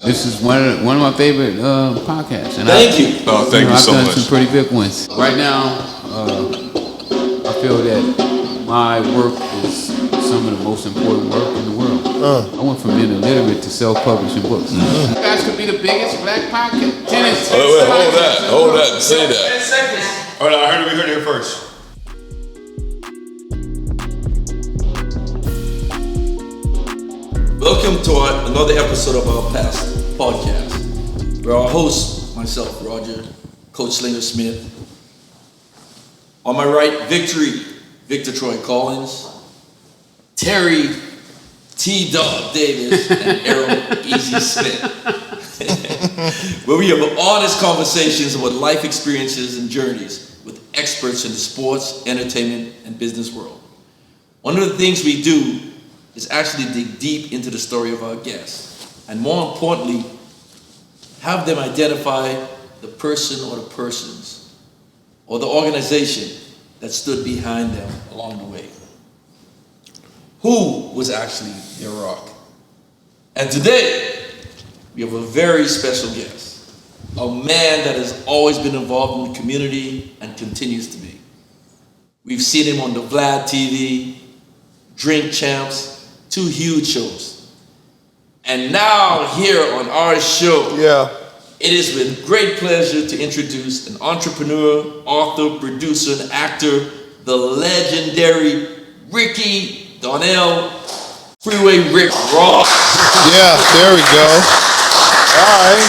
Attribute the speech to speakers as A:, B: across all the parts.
A: This is one of my favorite podcasts. And
B: thank you.
C: Oh, thank you so much.
A: I've done some pretty big ones. Right now, I feel that my work is some of the most important work in the world. I went from being illiterate to self-publishing books. You guys could be the biggest black podcast. Tennis.
C: Wait, hold that. Say that.
B: 10 seconds.
C: All right, we heard it here first.
B: Welcome to another episode of our past podcast. Where our host, myself, Roger, Coach Slinger Smith. On my right, Victor Troy Collins, Terry T-dawg Davis, and Errol Easy Smith. Where we have honest conversations about life experiences and journeys with experts in the sports, entertainment, and business world. One of the things we do is actually dig deep into the story of our guests, and more importantly, have them identify the person or the persons or the organization that stood behind them along the way. Who was actually their rock? And today, we have a very special guest, a man that has always been involved in the community and continues to be. We've seen him on the Vlad TV, Drink Champs, 2 huge shows. And now here on our show, it is with great pleasure to introduce an entrepreneur, author, producer, and actor, the legendary Ricky Donnell, Freeway Rick Ross.
D: Yeah, there we go. All right.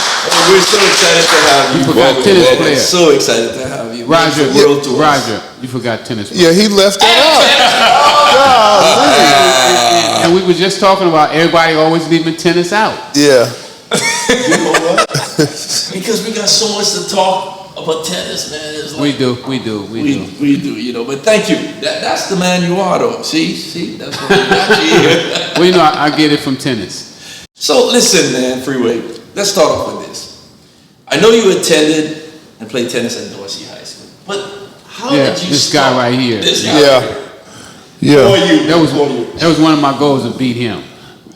B: We're so excited to have you.
A: You forgot tennis player.
B: So excited to have you.
A: Roger, you forgot tennis player.
D: Yeah, he left that out.
A: And we were just talking about everybody always leaving tennis out.
D: Yeah.
B: You know what? Because we got so much to talk about tennis, man. It's like,
A: We do.
B: We do, you know. But thank you. That's the man you are, though. See, that's what we got you here.
A: Well, you know, I get it from tennis.
B: So listen, man, Freeway. Let's start off with this. I know you attended and played tennis at Dorsey High School, but how did you
A: this
B: start?
A: guy right here.
B: This guy
D: Yeah.
B: right here.
D: Yeah.
A: That was one of my goals, to beat him.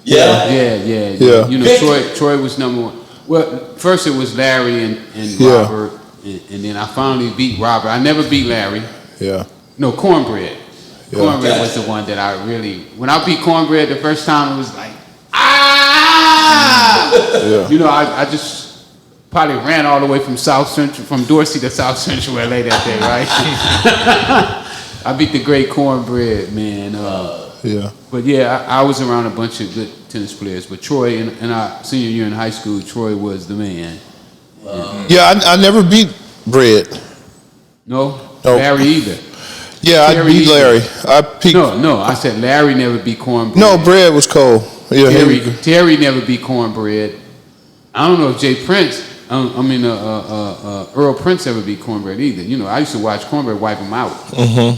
B: Yeah.
A: Yeah. You know, Troy was number one. Well, first it was Larry and Robert, and then I finally beat Robert. I never beat Larry.
D: Yeah.
A: No, Cornbread.
D: Yeah.
A: Cornbread was the one that I really. When I beat Cornbread the first time, it was like,
D: Yeah.
A: You know, I just probably ran all the way from Dorsey to South Central LA that day, right? I beat the great Cornbread, man.
D: Yeah.
A: But yeah, I was around a bunch of good tennis players. But Troy, in our senior year in high school, Troy was the man.
D: Yeah, I never beat Bread.
A: No, Larry either.
D: Yeah, I beat Larry. I peaked.
A: No, I said Larry never beat Cornbread.
D: No, Bread was cold. Yeah,
A: Terry never beat Cornbread. I don't know if Earl Prince ever beat Cornbread either. You know, I used to watch Cornbread wipe him out.
D: Mm-hmm.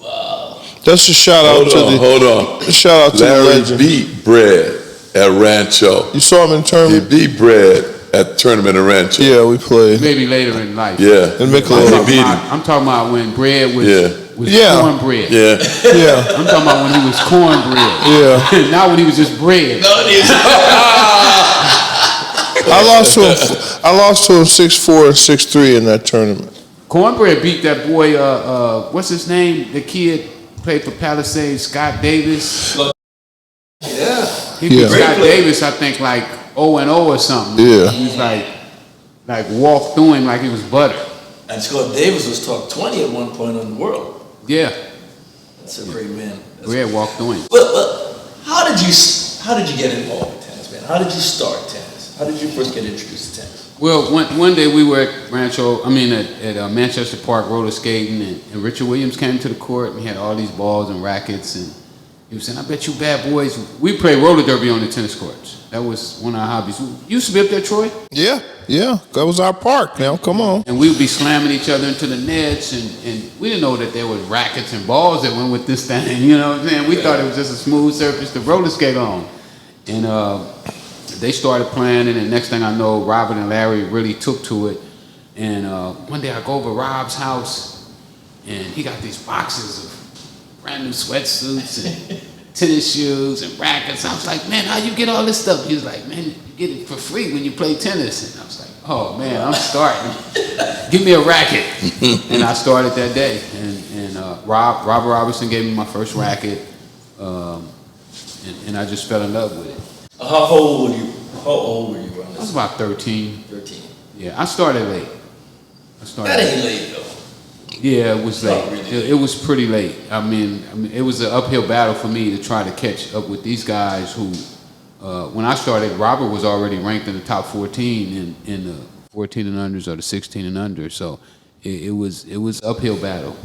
D: Wow. That's a shout out to
C: Larry
D: the legend.
C: beat Bread at Rancho.
D: You saw him in
C: He
D: tournament?
C: beat Bread at the tournament at Rancho.
D: Yeah, we played.
A: Maybe later in life.
D: In
C: Yeah.
D: Michelob.
A: I'm talking about when Bread was cornbread.
C: Yeah.
D: Yeah.
A: I'm talking about when he was cornbread.
D: Yeah.
A: Not when he was just bread.
D: I lost to him 6-4 and 6-3 in that tournament.
A: Cornbread beat that boy, what's his name? The kid played for Palisades, Scott Davis.
B: Yeah.
A: He beat Scott Davis, I think, like 0-0 or something.
D: Yeah.
A: He was like walked through him like he was butter.
B: And Scott Davis was top 20 at one point in the world.
A: Yeah.
B: That's a great man.
A: Bread walked through him.
B: But how did you get involved with tennis, man? How did you start tennis? How did you first get introduced to tennis?
A: Well, one day we were at Manchester Park roller skating, and Richard Williams came to the court, and he had all these balls and rackets, and he was saying, "I bet you bad boys." We played roller derby on the tennis courts. That was one of our hobbies. You used to be up there, Troy?
D: Yeah. That was our park. Now, come on.
A: And we would be slamming each other into the nets, and we didn't know that there was rackets and balls that went with this thing. You know what I'm saying? We thought it was just a smooth surface to roller skate on, and they started playing, and the next thing I know, Robert and Larry really took to it. And one day I go over to Rob's house, and he got these boxes of brand new sweatsuits, and tennis shoes and rackets. I was like, man, how you get all this stuff? He was like, man, you get it for free when you play tennis. And I was like, oh man, I'm starting. Give me a racket. And I started that day. And Robert Robertson gave me my first racket. And I just fell in love with it.
B: How old were you? How old were you around
A: I
B: this?
A: was about 13.
B: 13.
A: Yeah, I started late.
B: That ain't late though.
A: Yeah, it was late.
B: Not really.
A: It was pretty late. I mean, it was an uphill battle for me to try to catch up with these guys who, when I started, Robert was already ranked in the top 14 in the 14 and unders or the 16 and under. So it was uphill battle.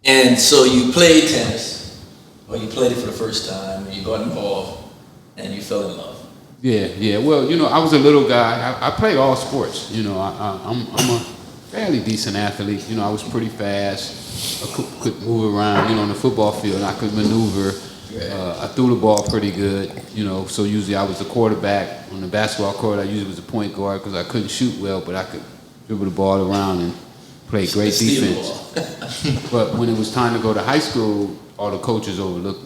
B: And so you played tennis, or you played it for the first time, and you got involved, and you fell in love.
A: Yeah. Well, I was a little guy. I played all sports. I'm a fairly decent athlete. I was pretty fast. I could move around. On the football field, I could maneuver. I threw the ball pretty good. So usually I was the quarterback. On the basketball court, I usually was a point guard because I couldn't shoot well, but I could dribble the ball around and play great defense. But when it was time to go to high school, all the coaches overlooked me.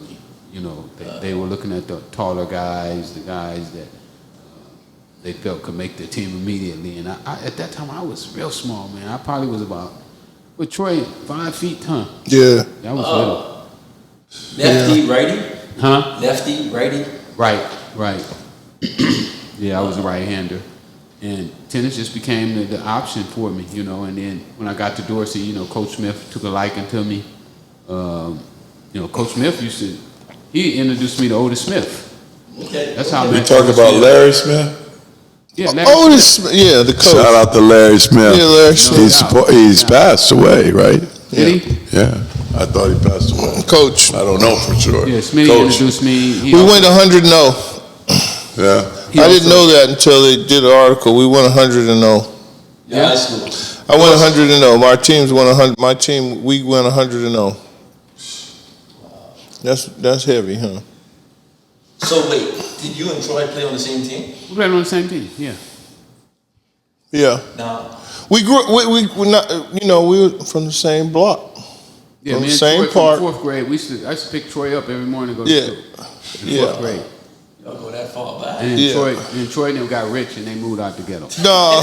A: They were looking at the taller guys, the guys that they felt could make the team immediately. And I at that time, I was real small, man. I probably was about, with Troy, 5 feet, huh?
D: Yeah.
A: That was little.
B: Lefty, righty?
A: Huh?
B: Lefty, righty?
A: Right. Yeah, I was a right-hander. And tennis just became the option for me, And then when I got to Dorsey, Coach Smith took a liking to me. Coach Smith he introduced me to Otis Smith.
B: Okay.
A: That's how I
C: You
A: met
C: talk
A: Otis
C: about
A: Smith.
C: Larry Smith?
A: Yeah, Larry
D: Otis
A: Smith.
D: Smith. Yeah, the coach.
C: Shout out to Larry Smith.
D: Yeah, Larry Smith.
C: He's passed away, right?
A: Did he?
C: Yeah. I thought he passed away.
D: Coach.
C: I don't know for sure.
A: Yeah, Smitty
C: Coach.
A: introduced me.
D: We went 100-0.
C: Yeah.
D: I didn't know that until they did an article. We went 100-0.
B: Yeah, high school.
D: I went 100-0. My teams went 100. My team, we went 100-0. That's heavy, huh?
B: So wait, did you and Troy play on the same team?
A: We played on the same team, yeah.
D: Yeah.
B: No.
D: We grew. We not. We were from the same block.
A: Yeah,
D: From
A: me
D: the
A: and
D: same
A: Troy
D: part.
A: from 4th grade, I used to pick Troy up every morning to go to
D: Yeah.
A: school. In
D: Yeah.
A: 4th grade.
B: Y'all go that far back.
A: And then
D: Yeah.
A: Troy and them got rich and they moved out the ghetto.
D: No.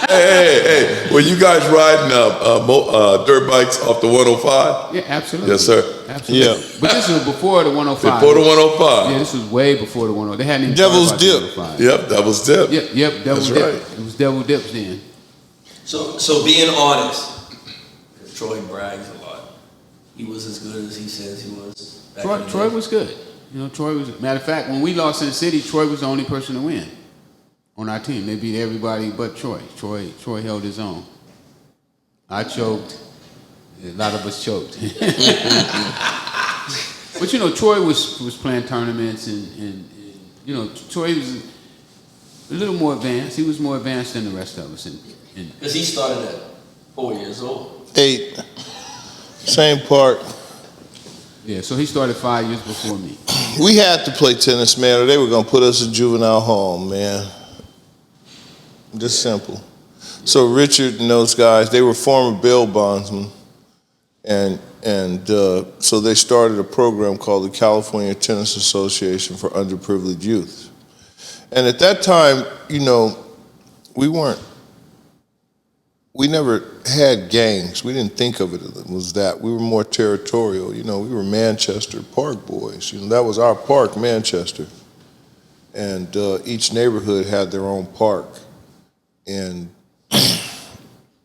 C: Hey, were you guys riding dirt bikes off the 105?
A: Yeah, absolutely.
C: Yes, sir.
A: Absolutely.
D: Yeah.
A: But this was before the 105.
C: Before the 105.
A: Yeah, this was way before the 105. They hadn't even
D: Devil's
A: thought about the
D: Dip.
A: 105.
C: Yep, that was Dip.
A: Yep, Devil
C: That's
A: Dip.
C: right.
A: It was Devil Dips then.
B: So being honest, Troy brags a lot. He was as good as he says he was. back in the
A: Troy
B: day.
A: was good. Troy was, matter of fact, when we lost in the city, Troy was the only person to win on our team. They beat everybody but Troy. Troy held his own. I choked. A lot of us choked. But Troy was playing tournaments and Troy was a little more advanced. He was more advanced than the rest of us.
B: Because he started at 4 years old.
D: 8. Same part.
A: Yeah, so he started 5 years before me.
D: We had to play tennis, man, or they were gonna put us in juvenile home, man. Just simple. So Richard and those guys, they were former bail bondsmen, and so they started a program called the California Tennis Association for Underprivileged Youth. And at that time, we never had gangs. We didn't think of it as that. We were more territorial. We were Manchester Park boys. That was our park, Manchester. And each neighborhood had their own park. And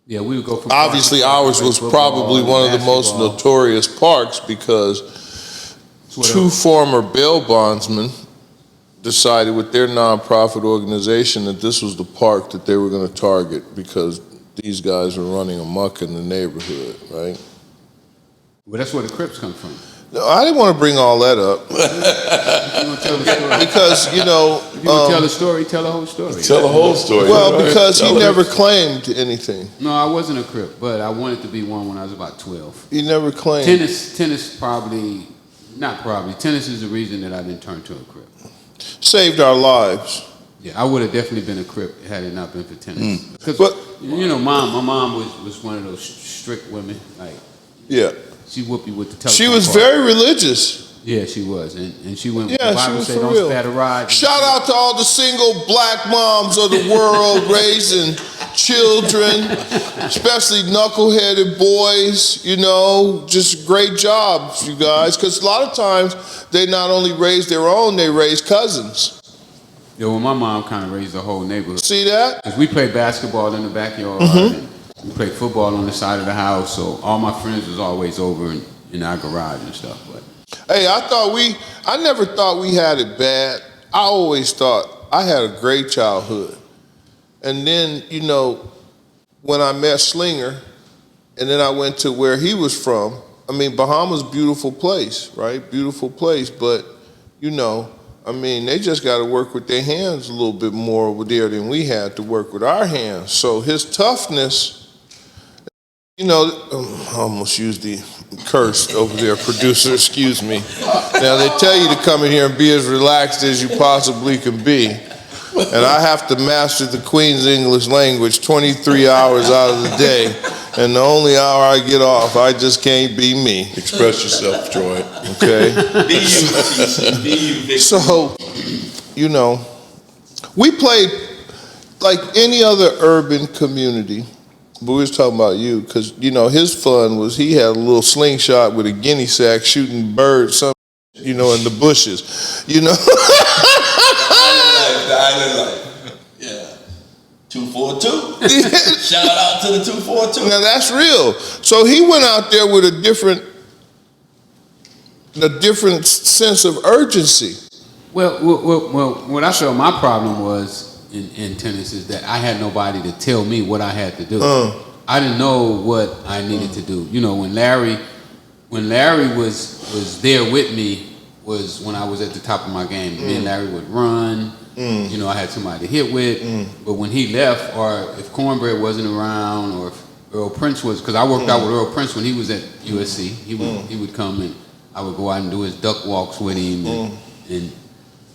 A: Yeah, we would go from
D: obviously ours was probably one of the most notorious parks because two former bail bondsmen decided with their nonprofit organization that this was the park that they were going to target because these guys were running amok in the neighborhood, right?
A: Well, that's where the Crips come from.
D: No, I didn't want to bring all that up
A: You want to tell the story?
D: because,
A: If you want to tell the story, tell the whole story.
C: Tell the whole story.
D: well,
C: right?
D: because he
C: Tell
D: never
C: it.
D: claimed anything.
A: No, I wasn't a Crip, but I wanted to be one when I was about 12.
D: He never claimed.
A: Tennis probably, not probably, tennis is the reason that I didn't turn to a Crip.
D: Saved our lives.
A: Yeah, I would have definitely been a Crip had it not been for tennis. Because,
D: But-
A: my mom was one of those strict women. Like,
D: Yeah.
A: she whoop you with the telephone.
D: She was
A: call.
D: very religious.
A: Yeah, she was, and she went.
D: Yeah,
A: the Bible
D: she was
A: say
D: for
A: don't
D: real.
A: spare the rod.
D: Shout out to all the single black moms of the world raising children, especially knuckleheaded boys. You know, just great jobs, you guys. Because a lot of times they not only raise their own, they raise cousins.
A: Yeah, well, my mom kind of raised the whole neighborhood.
D: See that?
A: Because we played basketball in the backyard, and we played football on the side of the house. So all my friends was always over in our garage and stuff. But
D: Hey, I never thought we had it bad. I always thought I had a great childhood. And then, you know, when I met Slinger, and then I went to where he was from, I mean, Bahamas, beautiful place, right? Beautiful place, but, you know, I mean, they just got to work with their hands a little bit more over there than we had to work with our hands. So his toughness, you know, I almost used the curse over there, producer, excuse me. Now, they tell you to come in here and be as relaxed as you possibly can be. And I have to master the Queen's English language 23 hours out of the day. And the only hour I get off, I just can't be me.
C: Express yourself, Troy.
D: Okay?
B: Be you, TC. Be you, Victor.
D: So, you know, we played like any other urban community. But we was talking about you, because, you know, his fun was he had a little slingshot with a guinea sack shooting birds, you know, in the bushes, you know.
B: The island life. Yeah. 242. Shout out to the 242.
D: Now, that's real. So he went out there with a different sense of urgency.
A: well, what I felt my problem was in tennis is that I had nobody to tell me what I had to do. I didn't know what I needed to do. You know, when Larry was there with me was when I was at the top of my game. Me and Larry would run. You know, I had somebody to hit with. But when he left, or if Cornbread wasn't around, or if Earl Prince was, because I worked out with Earl Prince when he was at USC. He would come and I would go out and do his duck walks with him. And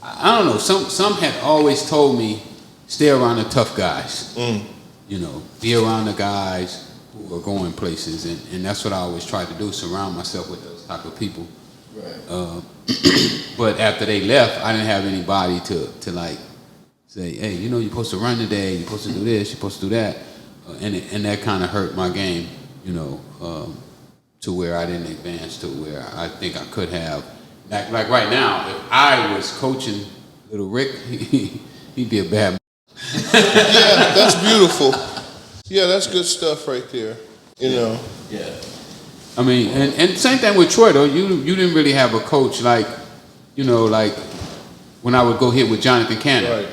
A: I don't know. Some had always told me, stay around the tough guys. You know, be around the guys who are going places, and that's what I always tried to do, surround myself with those type of people. Right. But after they left, I didn't have anybody to like say, hey, you know, you're supposed to run today, you're supposed to do this, you're supposed to do that, and that kind of hurt my game, you know, to where I didn't advance to where I think I could have. Like right now, if I was coaching little Rick, he'd be a bad.
D: Yeah, that's beautiful. Yeah, that's good stuff right there. You know.
B: Yeah.
A: I mean, and same thing with Troy though. You didn't really have a coach like, you know, like when I would go hit with Jonathan Cannon.
D: Right.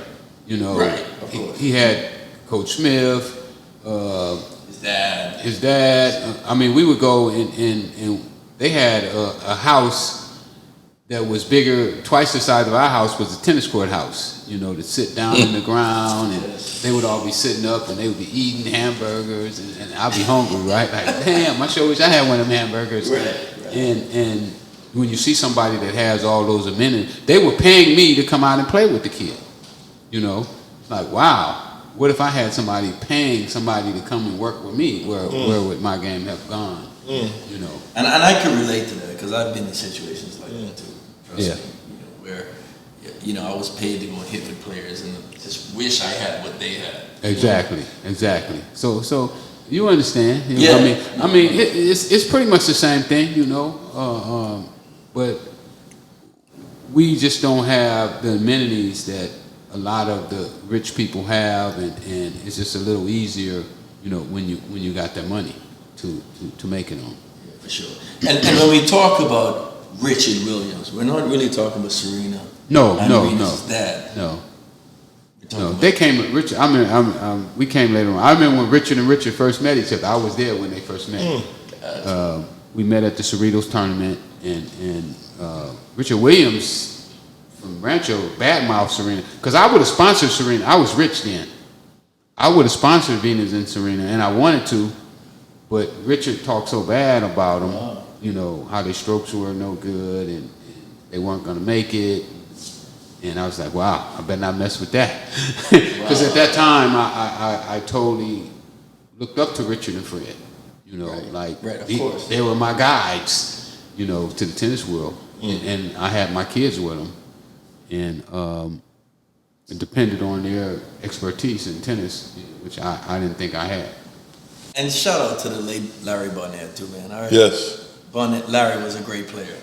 A: You know,
B: Right, of course.
A: he had Coach Smith, his dad. I mean, we would go and they had a house that was bigger, twice the size of our house, was a tennis court house, you know, to sit down in the ground, and they would all be sitting up and they would be eating hamburgers, and I'd be hungry, right? Like, damn, I sure wish I had one of them hamburgers.
B: Right.
A: And when you see somebody that has all those amenities, they were paying me to come out and play with the kid, you know? Like, wow, what if I had somebody paying somebody to come and work with me? Where would my game have gone? You know?
B: And I can relate to that because I've been in situations like that too. Trust
A: Yeah.
B: me, you know, where you know I was paid to go hit with players and just wish I had what they had.
A: Exactly. So you understand? You know,
B: Yeah.
A: I mean, it's pretty much the same thing, you know. But we just don't have the amenities that a lot of the rich people have, and it's just a little easier, you know, when you got that money to make it on.
B: Yeah, for sure. And when we talk about Richard Williams, we're not really talking about Serena.
A: No.
B: Serena's dad.
A: No.
B: We're talking
A: No,
B: about
A: they came. Richard. We came later on. I remember when Richard and Richard first met each other. I was there when they first met. We met at the Cerritos tournament, and Richard Williams from Rancho badmouthed Serena because I would have sponsored Serena. I was rich then. I would have sponsored Venus and Serena, and I wanted to, but Richard talked so bad about them.
B: Wow.
A: You know how their strokes were no good, and they weren't going to make it. And I was like, wow, I better not mess with that. Because at that time, I totally looked up to Richard and Fred. You know,
B: Right, of course.
A: they were my guides, you know, to the tennis world. And I had my kids with them. And it depended on their expertise in tennis, which I didn't think I had.
B: And shout out to the late Larry Barnett too, man.
C: Yes.
B: Larry was a great player.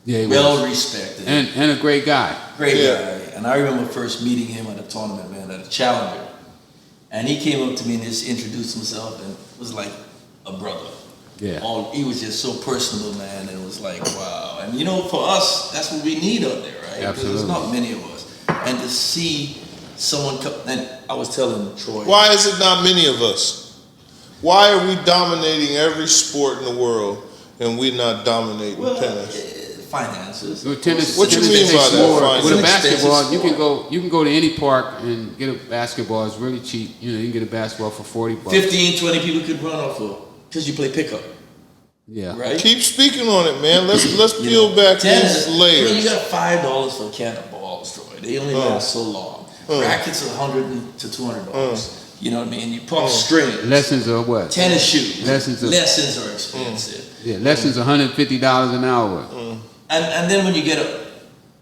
A: Yeah, he
B: Well
A: was.
B: respected.
A: And a great guy.
B: Great
D: Yeah.
B: guy. And I remember first meeting him at a tournament, man, at a challenger. And he came up to me and just introduced himself and was like a brother.
A: Yeah.
B: He was just so personable, man, and it was like, wow. And you know, for us, that's what we need out there, right? Because there's
A: Absolutely.
B: not many of us. And to see someone come, and I was telling Troy.
D: Why is it not many of us? Why are we dominating every sport in the world and we not dominating
B: Well,
D: tennis?
B: finances.
A: With tennis,
D: What you
A: tennis
D: mean
A: takes
D: by that,
A: more.
D: finance?
A: With a
B: It's an expensive
A: basketball,
B: sport.
A: you can go to any park and get a basketball. It's really cheap. You know, you can get a basketball for $40.
B: 15, 20 people could run off for because you play pickup,
A: Yeah.
B: right?
D: Keep speaking on it, man. Let's peel back
B: Tennis,
D: these layers.
B: I mean, you got $5 for a can of balls, Troy. They only last so long. Rackets are $100 to $200. You know what I mean? You pump strings.
A: Lessons are what?
B: Tennis shoes.
A: Lessons are-
B: are expensive.
A: Yeah, lessons $150 an hour.
B: And then when you get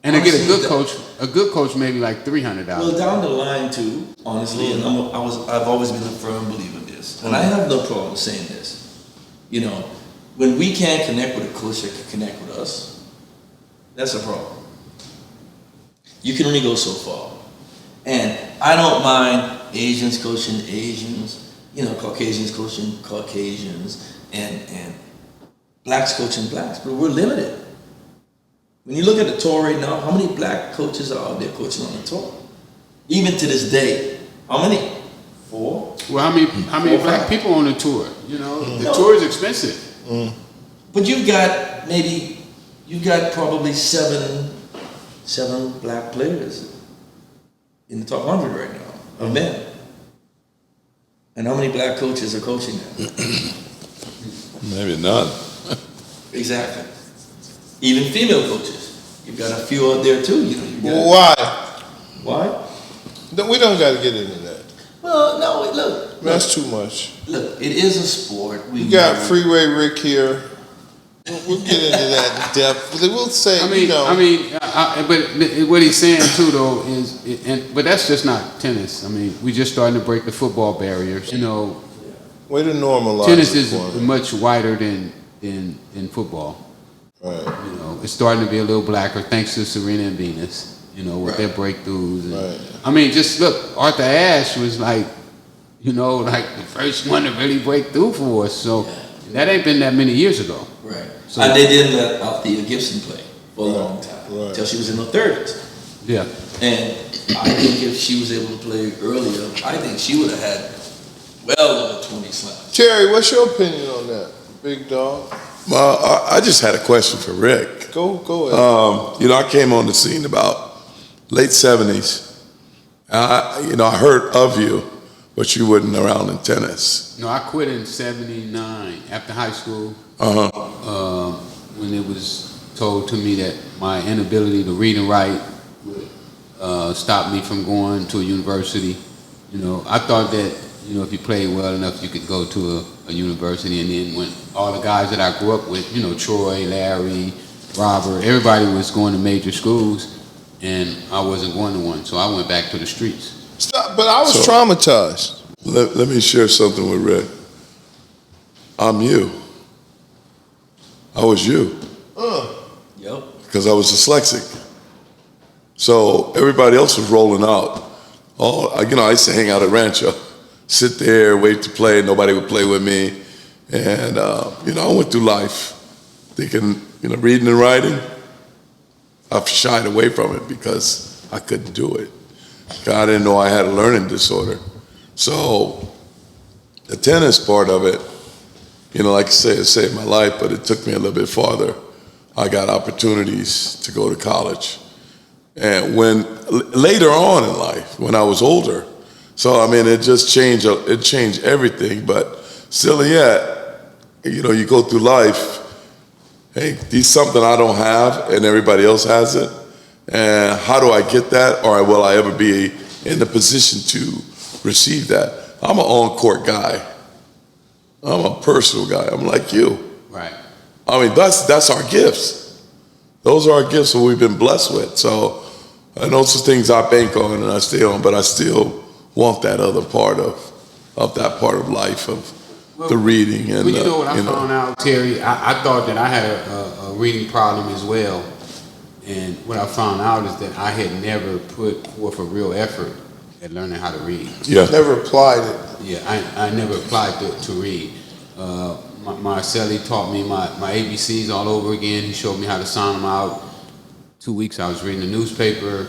A: And to get a
B: honestly,
A: good coach maybe like $300.
B: well, down the line too, honestly, and I've always been a firm believer in this, and I have no problem saying this. You know, when we can't connect with a coach that can connect with us, that's a problem. You can only go so far. And I don't mind Asians coaching Asians, you know, Caucasians coaching Caucasians, and blacks coaching blacks, but we're limited. When you look at the tour right now, how many black coaches are out there coaching on the tour? Even to this day, how many? 4?
A: Well, how many
B: 4 or
A: black
B: 5?
A: people on the tour? You know, the
B: No.
A: tour is expensive.
B: But you've got probably seven black players in the top 100 right now of men. And how many black coaches are coaching them?
C: Maybe none.
B: Exactly. Even female coaches. You've got a few out there too. You know. You've got,
D: Why?
B: why?
D: We don't got to get into that.
B: Well, no. Look.
D: That's too much.
B: Look. It is a sport. We
D: You got
B: know-
D: Freeway Rick here. We'll get into that in depth. We'll say,
A: But what he's saying too, though, is, but that's just not tennis. I mean, we just starting to break the football barriers. You know,
D: way to normalize
A: tennis
D: it
A: is
D: for me.
A: much wider than football.
D: Right.
A: You know, it's starting to be a little blacker thanks to Serena and Venus. You know, with their breakthroughs. And,
D: Right.
A: I mean, just look, Arthur Ashe was like, you know, like the first one to really break through for us. So that ain't been that many years ago.
B: Right.
A: So-
B: And they didn't let Althea Gibson play for a long time.
D: Right.
B: Until she was in her 30s.
A: Yeah.
B: And I think if she was able to play earlier, I think she would have had well over 20 slams.
D: Terry, what's your opinion on that, big dog?
C: Well, I just had a question for Rick.
D: Go ahead.
C: You know, I came on the scene about late 70s. I heard of you, but you wasn't around in tennis.
A: No, I quit in '79 after high school. When it was told to me that my inability to read and write would stop me from going to a university. You know, I thought that, you know, if you played well enough, you could go to a university. And then when all the guys that I grew up with, you know, Troy, Larry, Robert, everybody was going to major schools, and I wasn't going to one. So I went back to the streets.
D: Stop, but I was
C: So-
D: traumatized.
C: Let me share something with Rick. I'm you. I was you
B: Yep.
C: because I was dyslexic. So everybody else was rolling out. I used to hang out at Rancho, sit there, wait to play. Nobody would play with me. And, I went through life thinking, reading and writing, I've shied away from it because I couldn't do it. I didn't know I had a learning disorder. So the tennis part of it, like I say, it saved my life, but it took me a little bit farther. I got opportunities to go to college. And later on in life, when I was older, so it just changed, it changed everything, but still yet, you go through life, hey, this is something I don't have and everybody else has it, and how do I get that, or will I ever be in the position to receive that? I'm an on-court guy. I'm a personal guy. I'm like you.
A: Right.
C: I mean, that's our gifts. Those are our gifts that we've been blessed with. So, and those are things I bank on and I stay on, but I still want that other part of that part of life, of the reading. And
A: well, you know what I found out, Terry? I thought that I had a reading problem as well. And what I found out is that I had never put forth a real effort at learning how to read.
C: Yeah.
D: Never applied it.
A: Yeah, I never applied to read. Marcelli taught me my ABCs all over again. He showed me how to sound them out. 2 weeks I was reading the newspaper.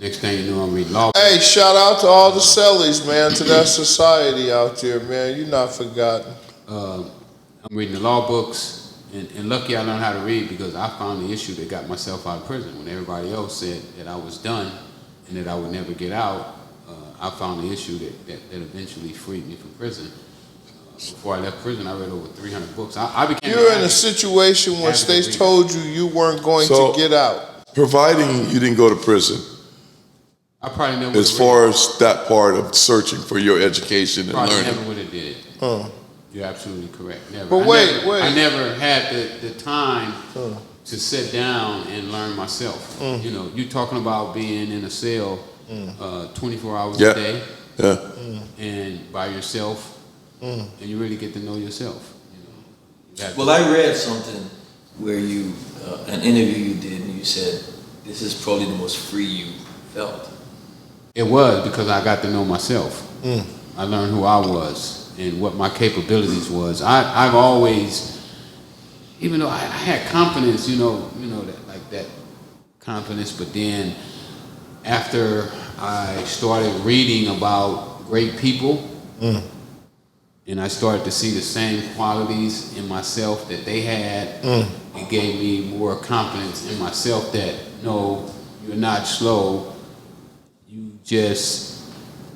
A: Next thing you know, I'm reading law.
D: Hey, shout out to all the Sellies, man, to that society out there, man. You're not forgotten.
A: I'm reading the law books. And lucky I learned how to read because I found the issue that got myself out of prison. When everybody else said that I was done and that I would never get out, I found the issue that eventually freed me from prison. Before I left prison, I read over 300 books. I became.
D: You're in a situation where they told you weren't going to get out.
C: Providing you didn't go to prison,
A: I probably never.
C: as far as that part of searching for your education and
A: probably
C: learning.
A: never would have did it. You're absolutely correct. Never.
D: But wait.
A: I never had the time to sit down and learn myself. You know, you're talking about being in a cell 24 hours a day, and by yourself, and you really get to know yourself. You know,
B: Well, I read something where you, an interview you did, and you said, this is probably the most free you felt.
A: It was because I got to know myself. I learned who I was and what my capabilities was. I've always, even though I had confidence, you know that confidence, but then after I started reading about great people, and I started to see the same qualities in myself that they had, it gave me more confidence in myself that, no, you're not slow, you just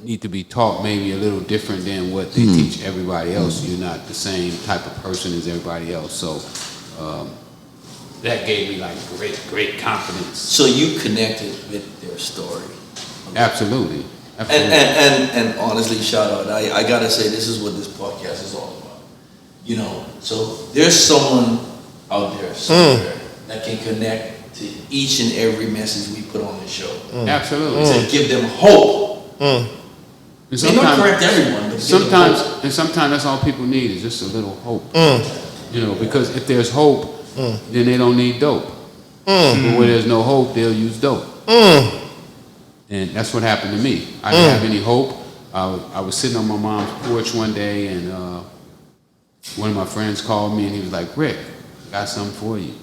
A: need to be taught maybe a little different than what they teach everybody else. You're not the same type of person as everybody else. So that gave me like great confidence.
B: So you connected with their story.
A: Absolutely.
B: And honestly, shout out. I gotta say, this is what this podcast is all about. You know, so there's someone out there somewhere that can connect to each and every message we put on the show.
A: Absolutely.
B: To give them hope.
A: And
B: May not correct everyone, but
A: sometimes that's all people need is just a little hope. You know, because if there's hope, then they don't need dope. But where there's no hope, they'll use dope. And that's what happened to me. I didn't have any hope. I was sitting on my mom's porch one day, and one of my friends called me, and he was like, "Rick, I got something for you."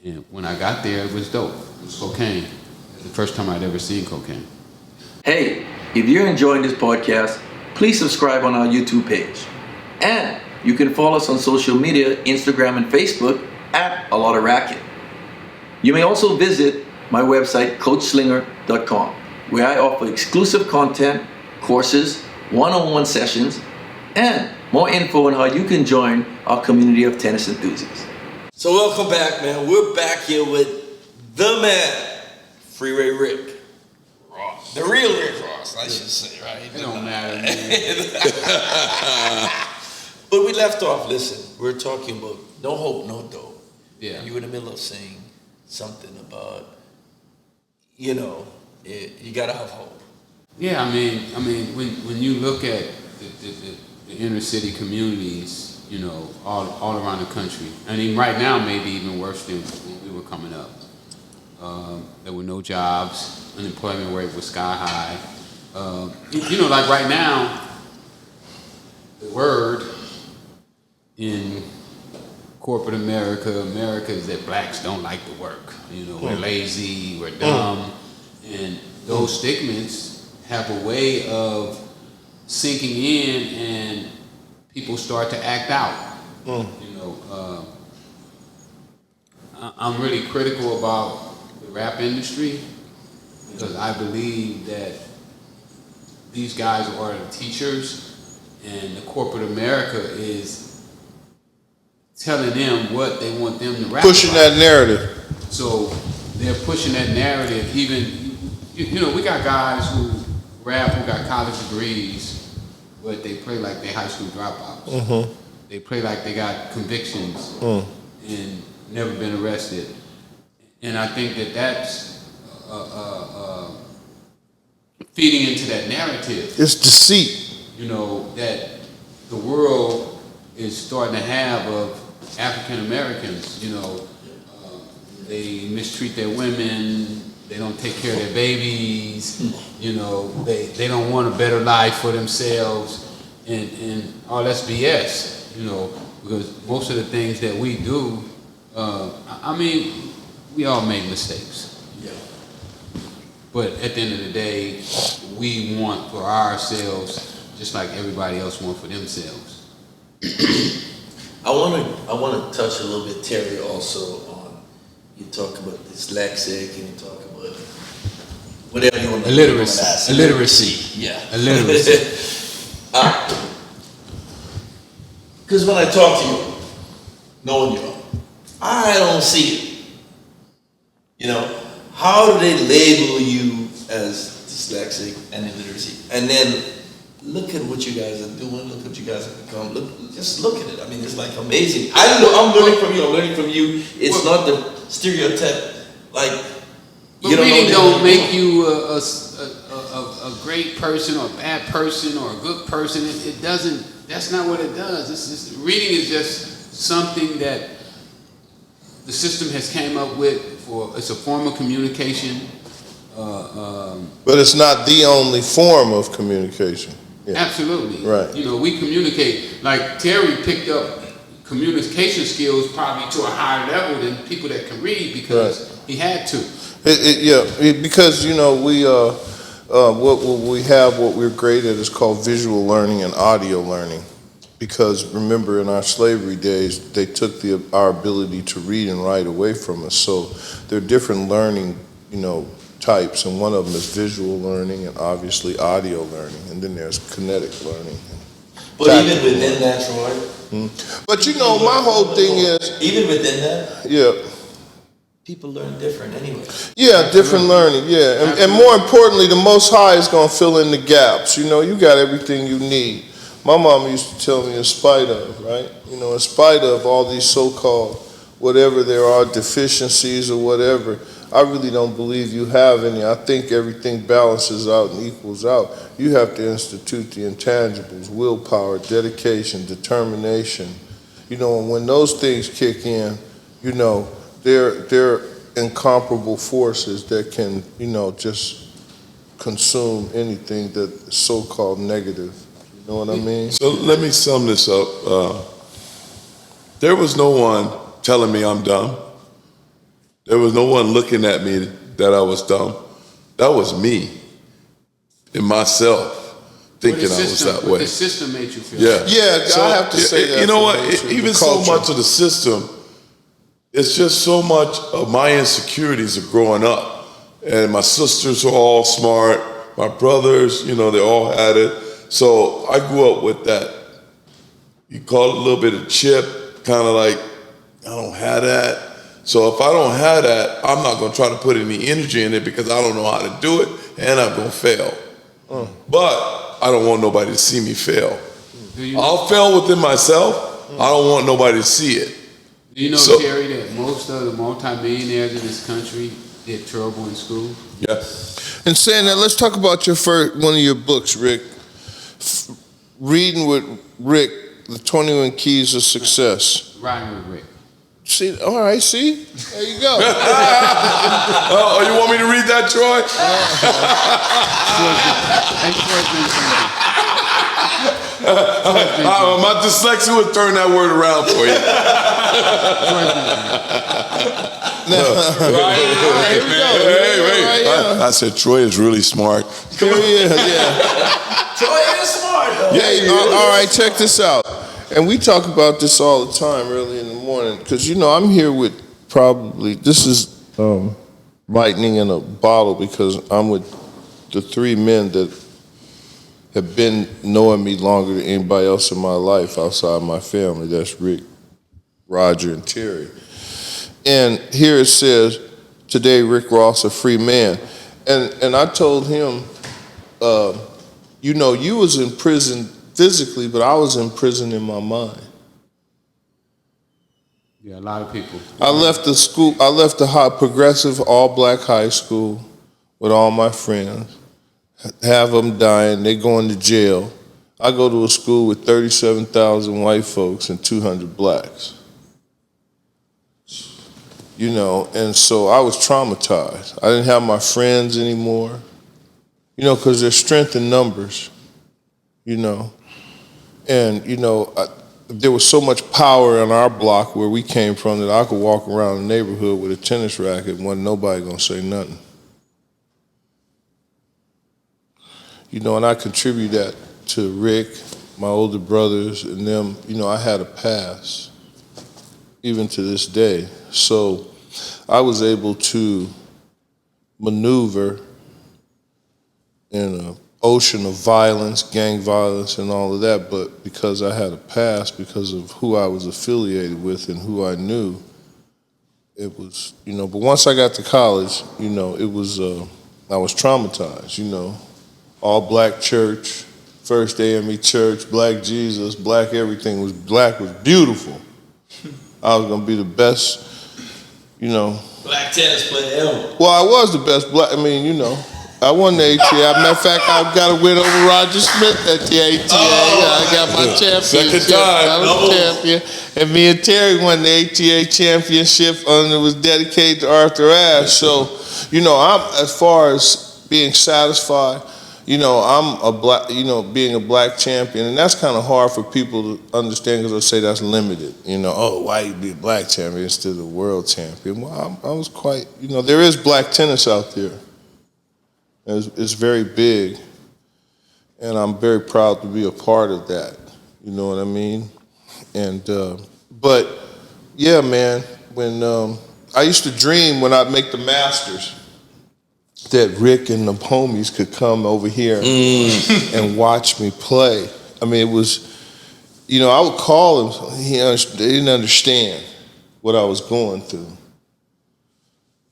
A: And when I got there, it was dope. It was cocaine. It was the first time I'd ever seen cocaine.
B: Hey, if you're enjoying this podcast, please subscribe on our YouTube page. And you can follow us on social media, Instagram and Facebook at A'Lotta Racket. You may also visit my website, coachslinger.com, where I offer exclusive content, courses, one-on-one sessions, and more info on how you can join our community of tennis enthusiasts. So welcome back, man. We're back here with the man, Freeway Rick Ross. The real Rick Ross, I should say, right?
A: It don't matter, man.
B: But we left off, listen, we're talking about no hope, no dope.
A: Yeah.
B: You were in the middle of saying something about, you know, you gotta have hope.
A: Yeah, I mean, when you look at the inner city communities, you know, all around the country, I mean, right now maybe even worse than when we were coming up. There were no jobs, unemployment rate was sky high. You know, like right now, the word in corporate America is that blacks don't like to work. You know, we're lazy, we're dumb, and those stigmas have a way of sinking in, and people start to act out. You know, I'm really critical about the rap industry because I believe that these guys are the teachers, and the corporate America is telling them what they want them to rap
D: Pushing
A: about.
D: that narrative.
A: So they're pushing that narrative. Even, you know, we got guys who rap, who got college degrees, but they play like they high school dropouts.
D: Mm-hmm.
A: They play like they got convictions and never been arrested. And I think that that's feeding into that narrative.
D: It's deceit.
A: You know, that the world is starting to have of African Americans. You know, they mistreat their women. They don't take care of their babies. You know, they don't want a better life for themselves, and all that's BS. You know, because most of the things that we do, I mean, we all make mistakes.
B: Yeah.
A: But at the end of the day, we want for ourselves just like everybody else wants for themselves.
B: I want to touch a little bit, Terry, also on, you talk about dyslexic and you talk about whatever you want to
A: Illiteracy.
B: Yeah.
A: Illiteracy.
B: Because when I talk to you, knowing you, I don't see it. You know, how do they label you as dyslexic and illiteracy? And then look at what you guys are doing. Look what you guys have become. Just look at it. I mean, it's like amazing. I'm learning from you. I'm learning from you. It's not the stereotype. Like,
A: you reading don't make you a great person or a bad person or a good person. It doesn't. That's not what it does. It's just, reading is just something that the system has came up with. It's a form of communication.
D: But it's not the only form of communication. Yeah.
A: Absolutely.
D: Right.
A: You know, we communicate. Like Terry picked up communication skills probably to a higher level than people that can read because he had to.
D: Because you know what we're great at is called visual learning and audio learning. Because remember, in our slavery days, they took our ability to read and write away from us. So there are different learning, types, and one of them is visual learning and obviously audio learning, and then there's kinetic learning.
B: But even within that, Troy.
D: But my whole thing is,
B: even within that, people learn different anyway.
D: Yeah, different learning. Yeah, and more importantly, the Most High is gonna fill in the gaps. You got everything you need. My mom used to tell me, in spite of, right? In spite of all these so-called whatever there are deficiencies or whatever, I really don't believe you have any. I think everything balances out and equals out. You have to institute the intangibles: willpower, dedication, determination. And when those things kick in, they're incomparable forces that can, just consume anything that's so-called negative. You know what I mean?
C: So let me sum this up. There was no one telling me I'm dumb. There was no one looking at me that I was dumb. That was me in myself thinking I was that way.
A: The system made you feel.
D: Yeah,
C: So,
D: I have to say that.
C: You know what?
D: Nature,
C: Even so much of the system, it's just so much of my insecurities of growing up. And my sisters are all smart. My brothers, they all had it. So I grew up with that. You call it a little bit of chip, kind of like, I don't have that. So if I don't have that, I'm not going to try to put any energy in it because I don't know how to do it, and I'm going to fail. But I don't want nobody to see me fail. I'll fail within myself. I don't want nobody to see it.
A: Do you know, Terry, that most of the multimillionaires in this country did terrible in school?
C: Yeah.
D: And saying that, let's talk about one of your books, Rick. Reading with Rick, The 21 Keys of Success.
A: Riding with Rick.
D: See, all right, see? There you go.
C: Oh, you want me to read that, Troy? My dyslexia would turn that word around for you. I said Troy is really smart.
D: Here he is,
B: Troy is smart, though.
D: all right, check this out. And we talk about this all the time early in the morning because, I'm here with this is lightning in a bottle because I'm with the three men that have been knowing me longer than anybody else in my life outside my family. That's Rick, Roger, and Terry. And here it says, today Rick Ross, a free man. And I told him, you was in prison physically, but I was in prison in my mind.
A: Yeah, a lot of people.
D: I left the school. I left the progressive all-black high school with all my friends. Half of them dying. They going to jail. I go to a school with 37,000 white folks and 200 blacks. You know, and so I was traumatized. I didn't have my friends anymore. You know, because there's strength in numbers. You know, and you know. There was so much power in our block where we came from that I could walk around the neighborhood with a tennis racket and wasn't nobody gonna say nothing. You know, and I contribute that to Rick, my older brothers, and them. You know, I had a past, even to this day. So I was able to maneuver in an ocean of violence, gang violence, and all of that, but because I had a past, because of who I was affiliated with and who I knew, it was, you know, but once I got to college, you know, it was, I was traumatized, you know, all black church, First AME church, black Jesus, black everything was black, was beautiful. I was gonna be the best, you know.
B: Black tennis player ever.
D: Well, I was the best black, I mean, you know. I won the ATA. Matter of fact, I got a win over Roger Smith at the ATA. I got my championship.
C: Second time.
D: I was champion. And me and Terry won the ATA championship, and it was dedicated to Arthur Ashe. So, you know, I'm, as far as being satisfied, you know, I'm a black, you know, being a black champion, and that's kind of hard for people to understand because they'll say that's limited. You know, oh, why you be a black champion instead of a world champion? Well, I was quite, you know, there is black tennis out there. It's very big, and I'm very proud to be a part of that. You know what I mean? And but yeah, man. When I used to dream when I'd make the Masters that Rick and the homies could come over here and watch me play. I mean, it was, you know, I would call him. They didn't understand what I was going through.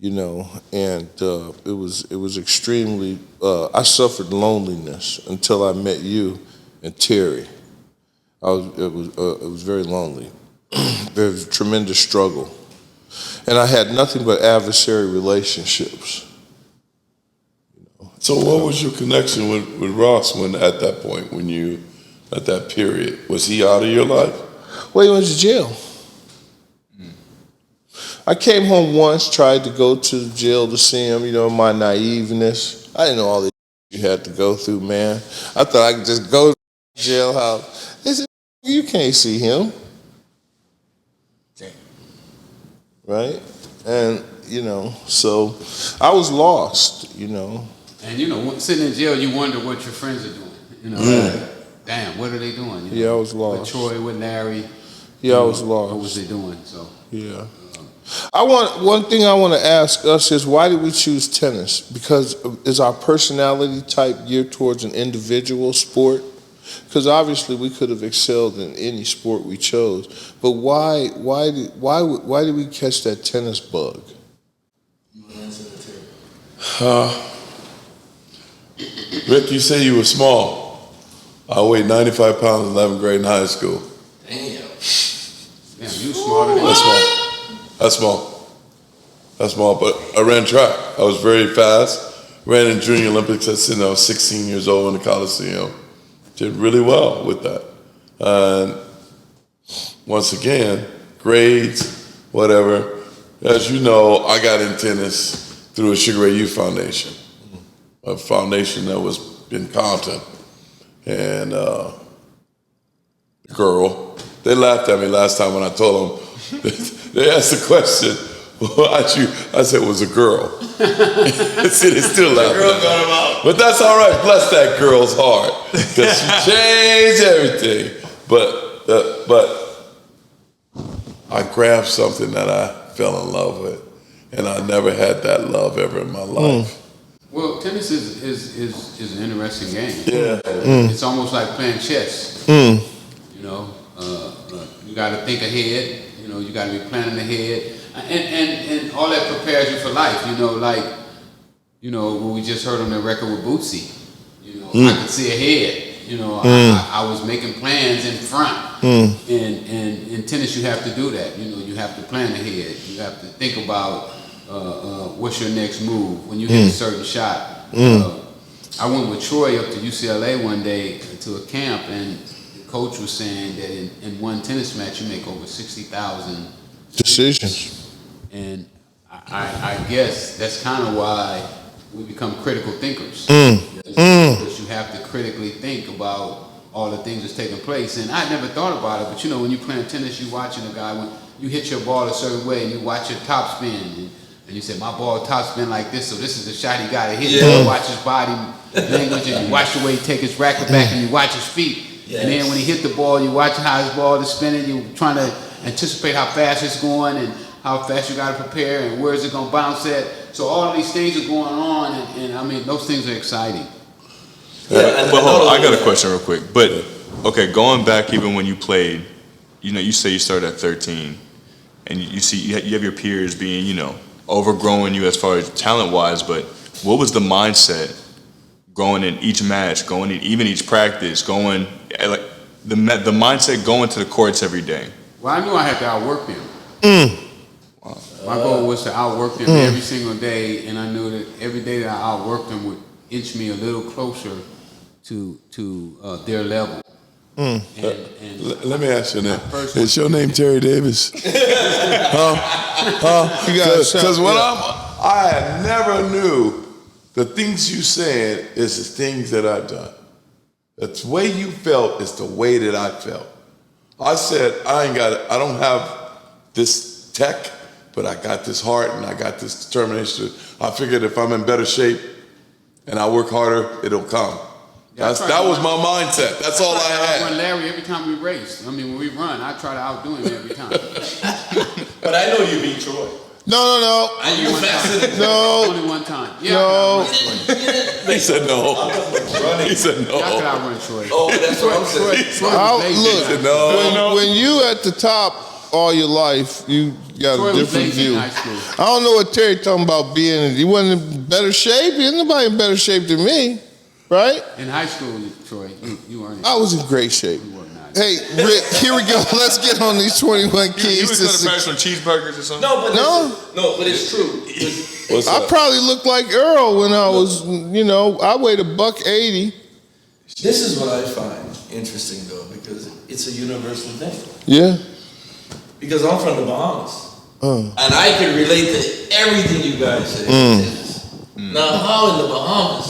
D: You know, and it was extremely. I suffered loneliness until I met you and Terry. It was very lonely. There was a tremendous struggle, and I had nothing but adversary relationships. You know.
C: So what was your connection with Ross when at that point, when you, at that period? Was he out of your life?
D: Well, he went to jail. I came home once, tried to go to the jail to see him, you know, my naiveness. I didn't know all the you had to go through, man. I thought I could just go to the jailhouse. They said, you can't see him. Right? And, you know, so I was lost, you know.
A: And, you know, sitting in jail, you wonder what your friends are doing. You know, like, damn, what are they doing? You know?
D: Yeah, I was lost.
A: With Troy, with Larry.
D: Yeah, I was lost.
A: What was they doing? So
D: yeah. One thing I want to ask us is, why did we choose tennis? Because is our personality type geared towards an individual sport? Because obviously we could have excelled in any sport we chose, but why did we catch that tennis bug?
C: Rick, you say you were small. I weighed 95 pounds in 11th grade in high school.
B: Damn.
A: damn, you smarter than
C: That's small. That's small, but I ran track. I was very fast. Ran in Junior Olympics at I was 16 years old in the Coliseum. Did really well with that. And once again, grades, whatever. As you know, I got in tennis through a Sugar Ray Youth Foundation, a foundation that was in Compton. And the girl, they laughed at me last time when I told them. They asked the question, why'd you? I said it was a girl. See, they still laughing.
B: The girl got him out.
C: But that's all right. Bless that girl's heart, because she changed everything. But I grabbed something that I fell in love with, and I never had that love ever in my life.
A: Well, tennis is an interesting game.
C: Yeah.
A: It's almost like playing chess. You know, you got to think ahead. You know, you got to be planning ahead, and all that prepares you for life. You know, like, you know, what we just heard on the record with Bootsy. You know, I could see ahead. You know, I was making plans in front. And in tennis, you have to do that. You know, you have to plan ahead. You have to think about what's your next move when you hit a certain shot. I went with Troy up to UCLA one day to a camp, and the coach was saying that in one tennis match, you make over 60,000
D: decisions.
A: And I guess that's kind of why we become critical thinkers. Because you have to critically think about all the things that's taking place. And I never thought about it, but you know, when you're playing tennis, you're watching a guy, when you hit your ball a certain way and you watch your top spin, and you say, my ball top spin like this, so this is the shot he got to hit.
B: Yeah.
A: You watch his body language, and you watch the way he take his racket back, and you watch his feet.
B: Yes.
A: And then when he hit the ball, you watch how his ball is spinning, you're trying to anticipate how fast it's going and how fast you got to prepare and where is it going to bounce at. So all of these things are going on, and I mean, those things are exciting.
B: Yeah,
E: But hold on, I got a question real quick. But okay, going back even when you played, you know, you say you started at 13, and you see you have your peers being, you know, overgrowing you as far as talent-wise. But what was the mindset going in each match, going in even each practice, going like the mindset going to the courts every day?
A: Well, I knew I had to outwork them. My goal was to outwork them every single day, and I knew that every day that I outworked them would inch me a little closer to their level. And
C: Let me ask you that.
A: first
C: Is your name Terry Davis? Because when I never knew the things you said is the things that I've done. The way you felt is the way that I felt. I said, I don't have this tech, but I got this heart and I got this determination. I figured if I'm in better shape and I work harder, it'll come.
A: Yeah,
C: That was my mindset. That's all I
A: I
C: had.
A: run Larry every time we race. I mean, when we run, I try to outdo him every time.
B: But I know you beat Troy.
D: No.
B: And you faster than
D: No.
A: Only one time. Yeah,
D: No.
C: He said no. He said
A: I could
C: no.
A: outrun Troy.
B: Oh, that's what I'm saying.
A: Troy was lazy.
C: No.
D: When you at the top all your life, you got
A: Troy
D: a
A: was
D: different
A: lazy in
D: view.
A: high school.
D: I don't know what Terry talking about being. He wasn't in better shape. He ain't nobody in better shape than me, right?
A: In high school, Troy, you weren't.
D: I was in great shape.
A: You were not.
D: Hey, Rick, here we go. Let's get on these 21
E: You
D: keys.
E: was going to pass on cheeseburgers or something?
B: But it's true.
C: What's
D: I
C: up?
D: probably looked like Errol when I was, I weighed $180.
B: This is what I find interesting, though, because it's a universal thing.
D: Yeah.
B: Because I'm from the Bahamas, and I can relate to everything you guys say. Now, how in the Bahamas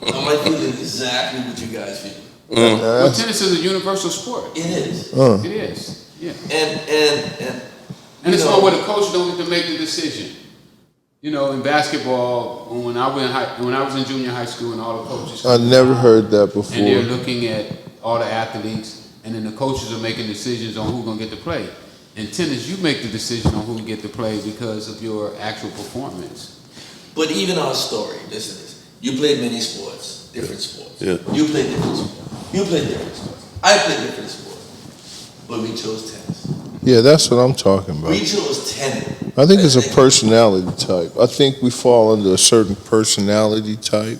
B: am I feeling exactly what you guys feel?
A: Well, tennis is a universal sport.
B: It is.
A: It is. Yeah. And it's one where the coach don't get to make the decision. You know, in basketball, when I was in junior high school, and all the coaches.
D: I never heard that before.
A: And they're looking at all the athletes, and then the coaches are making decisions on who's going to get to play. In tennis, you make the decision on who get to play because of your actual performance.
B: But even our story, listen to this. You played many sports, different sports.
C: Yeah.
B: You played different sports. You played different sports. I played different sports. But we chose tennis.
D: Yeah, that's what I'm talking about.
B: We chose tennis.
D: I think it's a personality type. I think we fall under a certain personality type.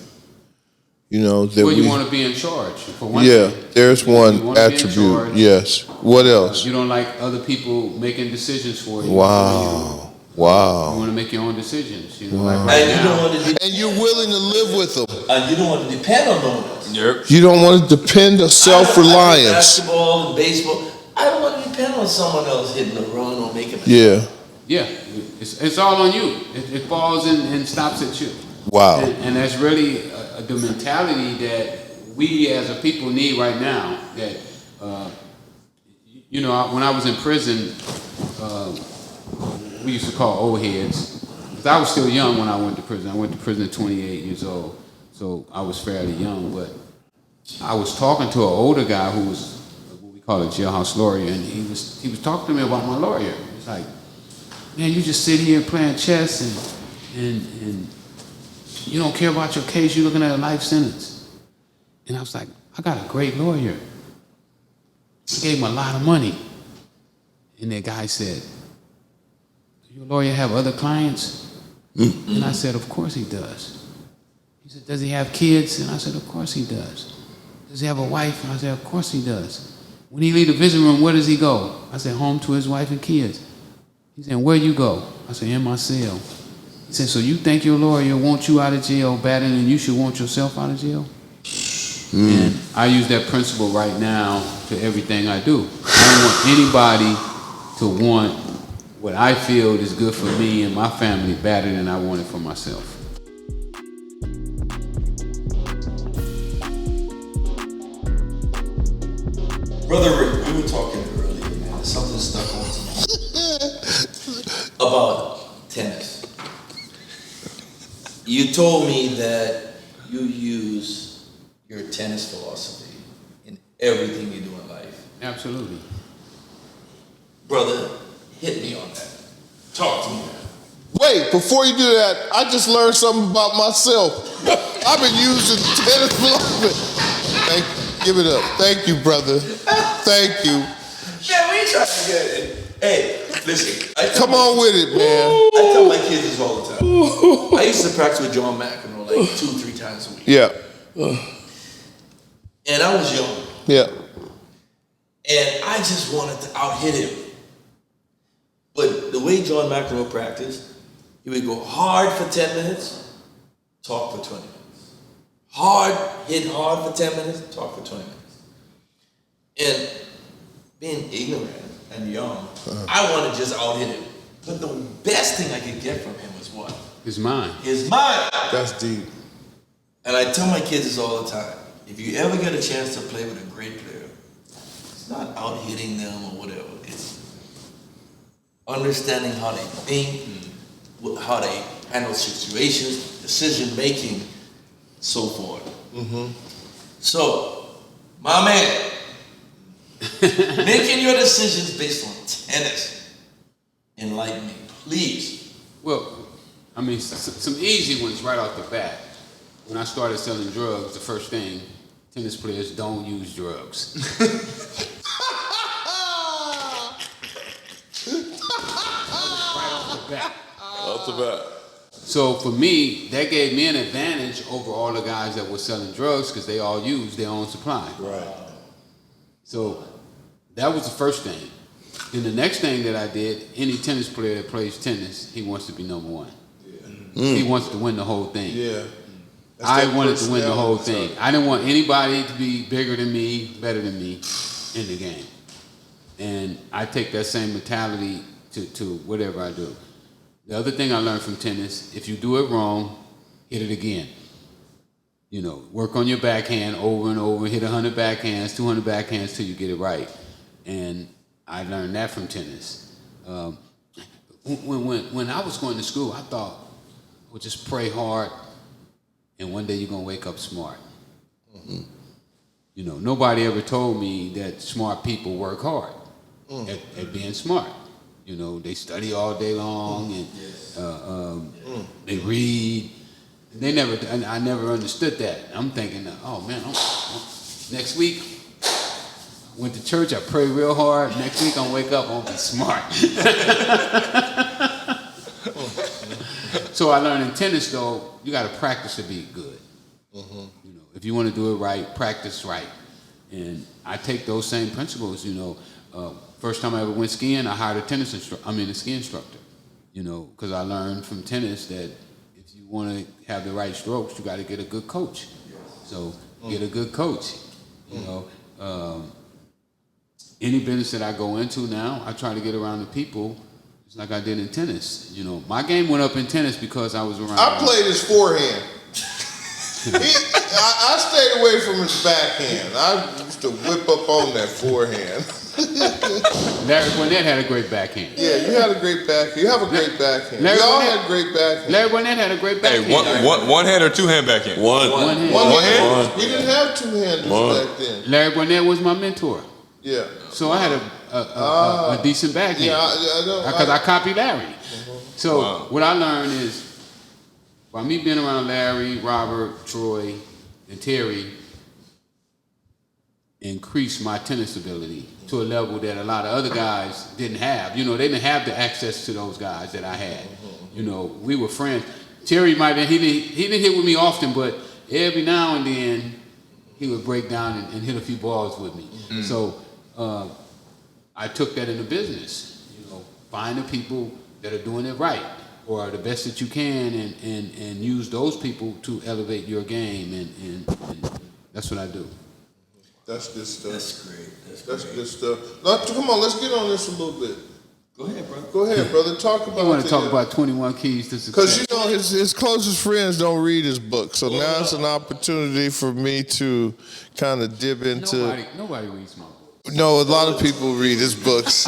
D: That
A: Well, you
D: we.
A: want to be in charge. For one
D: Yeah,
A: thing.
D: there's
A: You
D: one
A: wanna be in
D: attribute.
A: charge.
D: Yes. What else?
A: You don't like other people making decisions for you.
D: Wow.
A: You
D: Wow.
A: want to make your own decisions. You know, like
B: And
A: right
B: you don't
A: now.
B: want to
D: And you're willing to live with them.
B: and you don't want to depend on no one else.
E: Yep.
D: You don't want to depend on self-reliance.
B: Basketball and baseball. I don't want to depend on someone else hitting a run or making a
D: Yeah.
A: Yeah, it's all on you. It falls and stops at you.
D: Wow.
A: And that's really the mentality that we as a people need right now. That when I was in prison, we used to call old heads. 'Cause I was still young when I went to prison. I went to prison at 28 years old, so I was fairly young. But I was talking to an older guy who was what we call a jailhouse lawyer, and he was talking to me about my lawyer. He's like, man, you just sit here playing chess and you don't care about your case. You're looking at a life sentence. And I was like, I got a great lawyer. I gave him a lot of money. And that guy said, do your lawyer have other clients? And I said, of course he does. He said, does he have kids? And I said, of course he does. does he have a wife? I said, of course he does. When he leave the visiting room, where does he go? I said, home to his wife and kids. He said, where you go? I said, in my cell. He said, so you think your lawyer wants you out of jail better than you should want yourself out of jail? And I use that principle right now to everything I do. I don't want anybody to want what I feel is good for me and my family better than I want it for myself.
B: Brother Rick, we were talking earlier, man. Something stuck on to me about tennis. You told me that you use your tennis philosophy in everything you do in life.
A: Absolutely.
B: Brother, hit me on that. Talk to me, man.
D: Wait, before you do that, I just learned something about myself. I've been using tennis philosophy. Give it up. Thank you, brother. Thank you.
B: Man, we trying to get it. Hey, listen.
D: Come on with it, man.
B: I tell my kids this all the time. I used to practice with John McEnroe like 2-3 times a week.
D: Yeah.
B: And I was young.
D: Yeah.
B: And I just wanted to out-hit him. But the way John McEnroe practiced, he would go hard for 10 minutes, talk for 20 minutes. Hit hard for 10 minutes, talk for 20 minutes. And being ignorant and young, I wanted to just out-hit him. But the best thing I could get from him was what?
A: His mind.
B: His mind.
D: That's deep.
B: And I tell my kids this all the time. If you ever get a chance to play with a great player, it's not out-hitting them or whatever. It's understanding how they think, how they handle situations, decision-making, so forth. So, my man, making your decisions based on tennis, enlighten me, please.
A: Well, I mean, some easy ones right off the bat. When I started selling drugs, the first thing, tennis players don't use drugs. Right off the bat.
C: Off the bat.
A: So for me, that gave me an advantage over all the guys that were selling drugs because they all used their own supply.
D: Right.
A: So that was the first thing. Then the next thing that I did, any tennis player that plays tennis, he wants to be number one. He wants to win the whole thing.
D: Yeah.
A: I wanted to win the whole thing. I didn't want anybody to be bigger than me, better than me in the game. And I take that same mentality to whatever I do. The other thing I learned from tennis, if you do it wrong, hit it again. You know, work on your backhand over and over, hit 100 backhands, 200 backhands till you get it right. And I learned that from tennis. When I was going to school, I thought, well, just pray hard, and one day you're going to wake up smart. You know, nobody ever told me that smart people work hard at being smart. You know, they study all day long and they read. I never understood that. I'm thinking, oh man, next week, went to church, I pray real hard. Next week, I'm gonna wake up, I'm gonna be smart. So I learned in tennis, though, you gotta practice to be good. You know, if you wanna do it right, practice right. And I take those same principles, you know. First time I ever went skiing, I hired a ski instructor, you know, because I learned from tennis that if you want to have the right strokes, you got to get a good coach. So get a good coach, you know. Any business that I go into now, I try to get around the people just like I did in tennis. You know, my game went up in tennis because I was around.
D: I played his forehand. I stayed away from his backhand. I used to whip up on that forehand.
A: Larry Barnett had a great backhand.
D: Yeah, you had a great backhand. You have a great backhand. We all had great backhand.
A: Larry Barnett had a great backhand.
E: Hey, one hand or two hand backhand?
C: One
A: hand.
D: One hand? We didn't have two-handers back then.
A: Larry Barnett was my mentor.
D: Yeah.
A: So I had a decent backhand.
D: Yeah, I know.
A: Because I copied Larry. So what I learned is, by me being around Larry, Robert, Troy, and Terry, increased my tennis ability to a level that a lot of other guys didn't have. You know, they didn't have the access to those guys that I had. You know, we were friends. Terry he didn't hit with me often, but every now and then he would break down and hit a few balls with me. So I took that into business. You know, find the people that are doing it right or are the best that you can, and use those people to elevate your game, and that's what I do.
D: That's good stuff.
B: That's great.
D: That's good stuff. Now, come on, let's get on this a little bit.
B: Go ahead, brother.
D: Go ahead, brother. Talk about.
A: I want to talk about 21 Keys to Success.
D: Because you know his closest friends don't read his book, so now it's an opportunity for me to kind of dip into.
A: Nobody reads my book.
D: No, a lot of people read his books,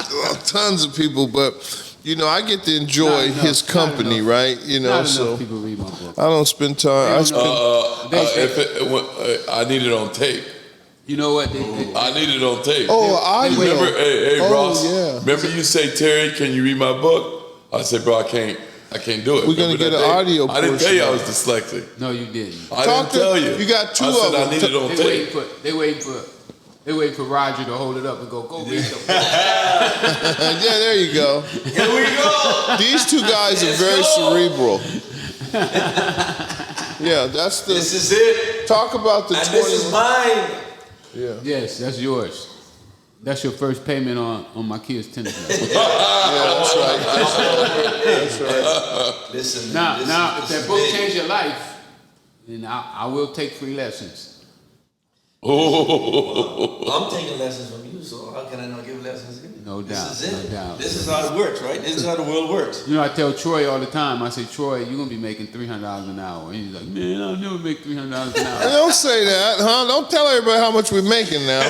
D: tons of people, but you know I get to enjoy his company, right? You know,
A: Not
D: so
A: enough people read my book.
D: I don't spend time.
C: I need it on tape.
A: You know what?
C: I need it on tape.
D: I
C: Remember, hey, Ross.
D: Yeah.
C: Remember you say, Terry, can you read my book? I said, bro, I can't do it.
D: We're gonna get an audio.
C: I didn't tell you I was
D: portion.
C: dyslexic.
A: No, you didn't.
C: I didn't tell you.
D: You got two
C: I
D: of
C: said
D: them.
C: I need it on tape.
A: They wait for Roger to hold it up and go read the book.
D: Yeah, there you go.
B: Here we go.
D: These two guys are very cerebral. Yeah, that's the.
B: This is it.
D: Talk about the
B: And
D: 20.
B: this is mine.
D: Yeah.
A: Yes, that's yours. That's your first payment on my kids' tennis lesson.
D: Yeah, that's right. That's right.
B: Listen.
A: Now, if that book changed your life, then I will take free lessons.
B: I'm taking lessons from you, so how can I not give lessons?
A: No doubt,
B: This is it.
A: no doubt.
B: This is how it works, right? This is how the world works.
A: You know, I tell Troy all the time. I say, Troy, you're gonna be making $300 an hour. And he's like, man, I'll never make $300 an hour.
D: Don't say that, huh? Don't tell everybody how much we're making now.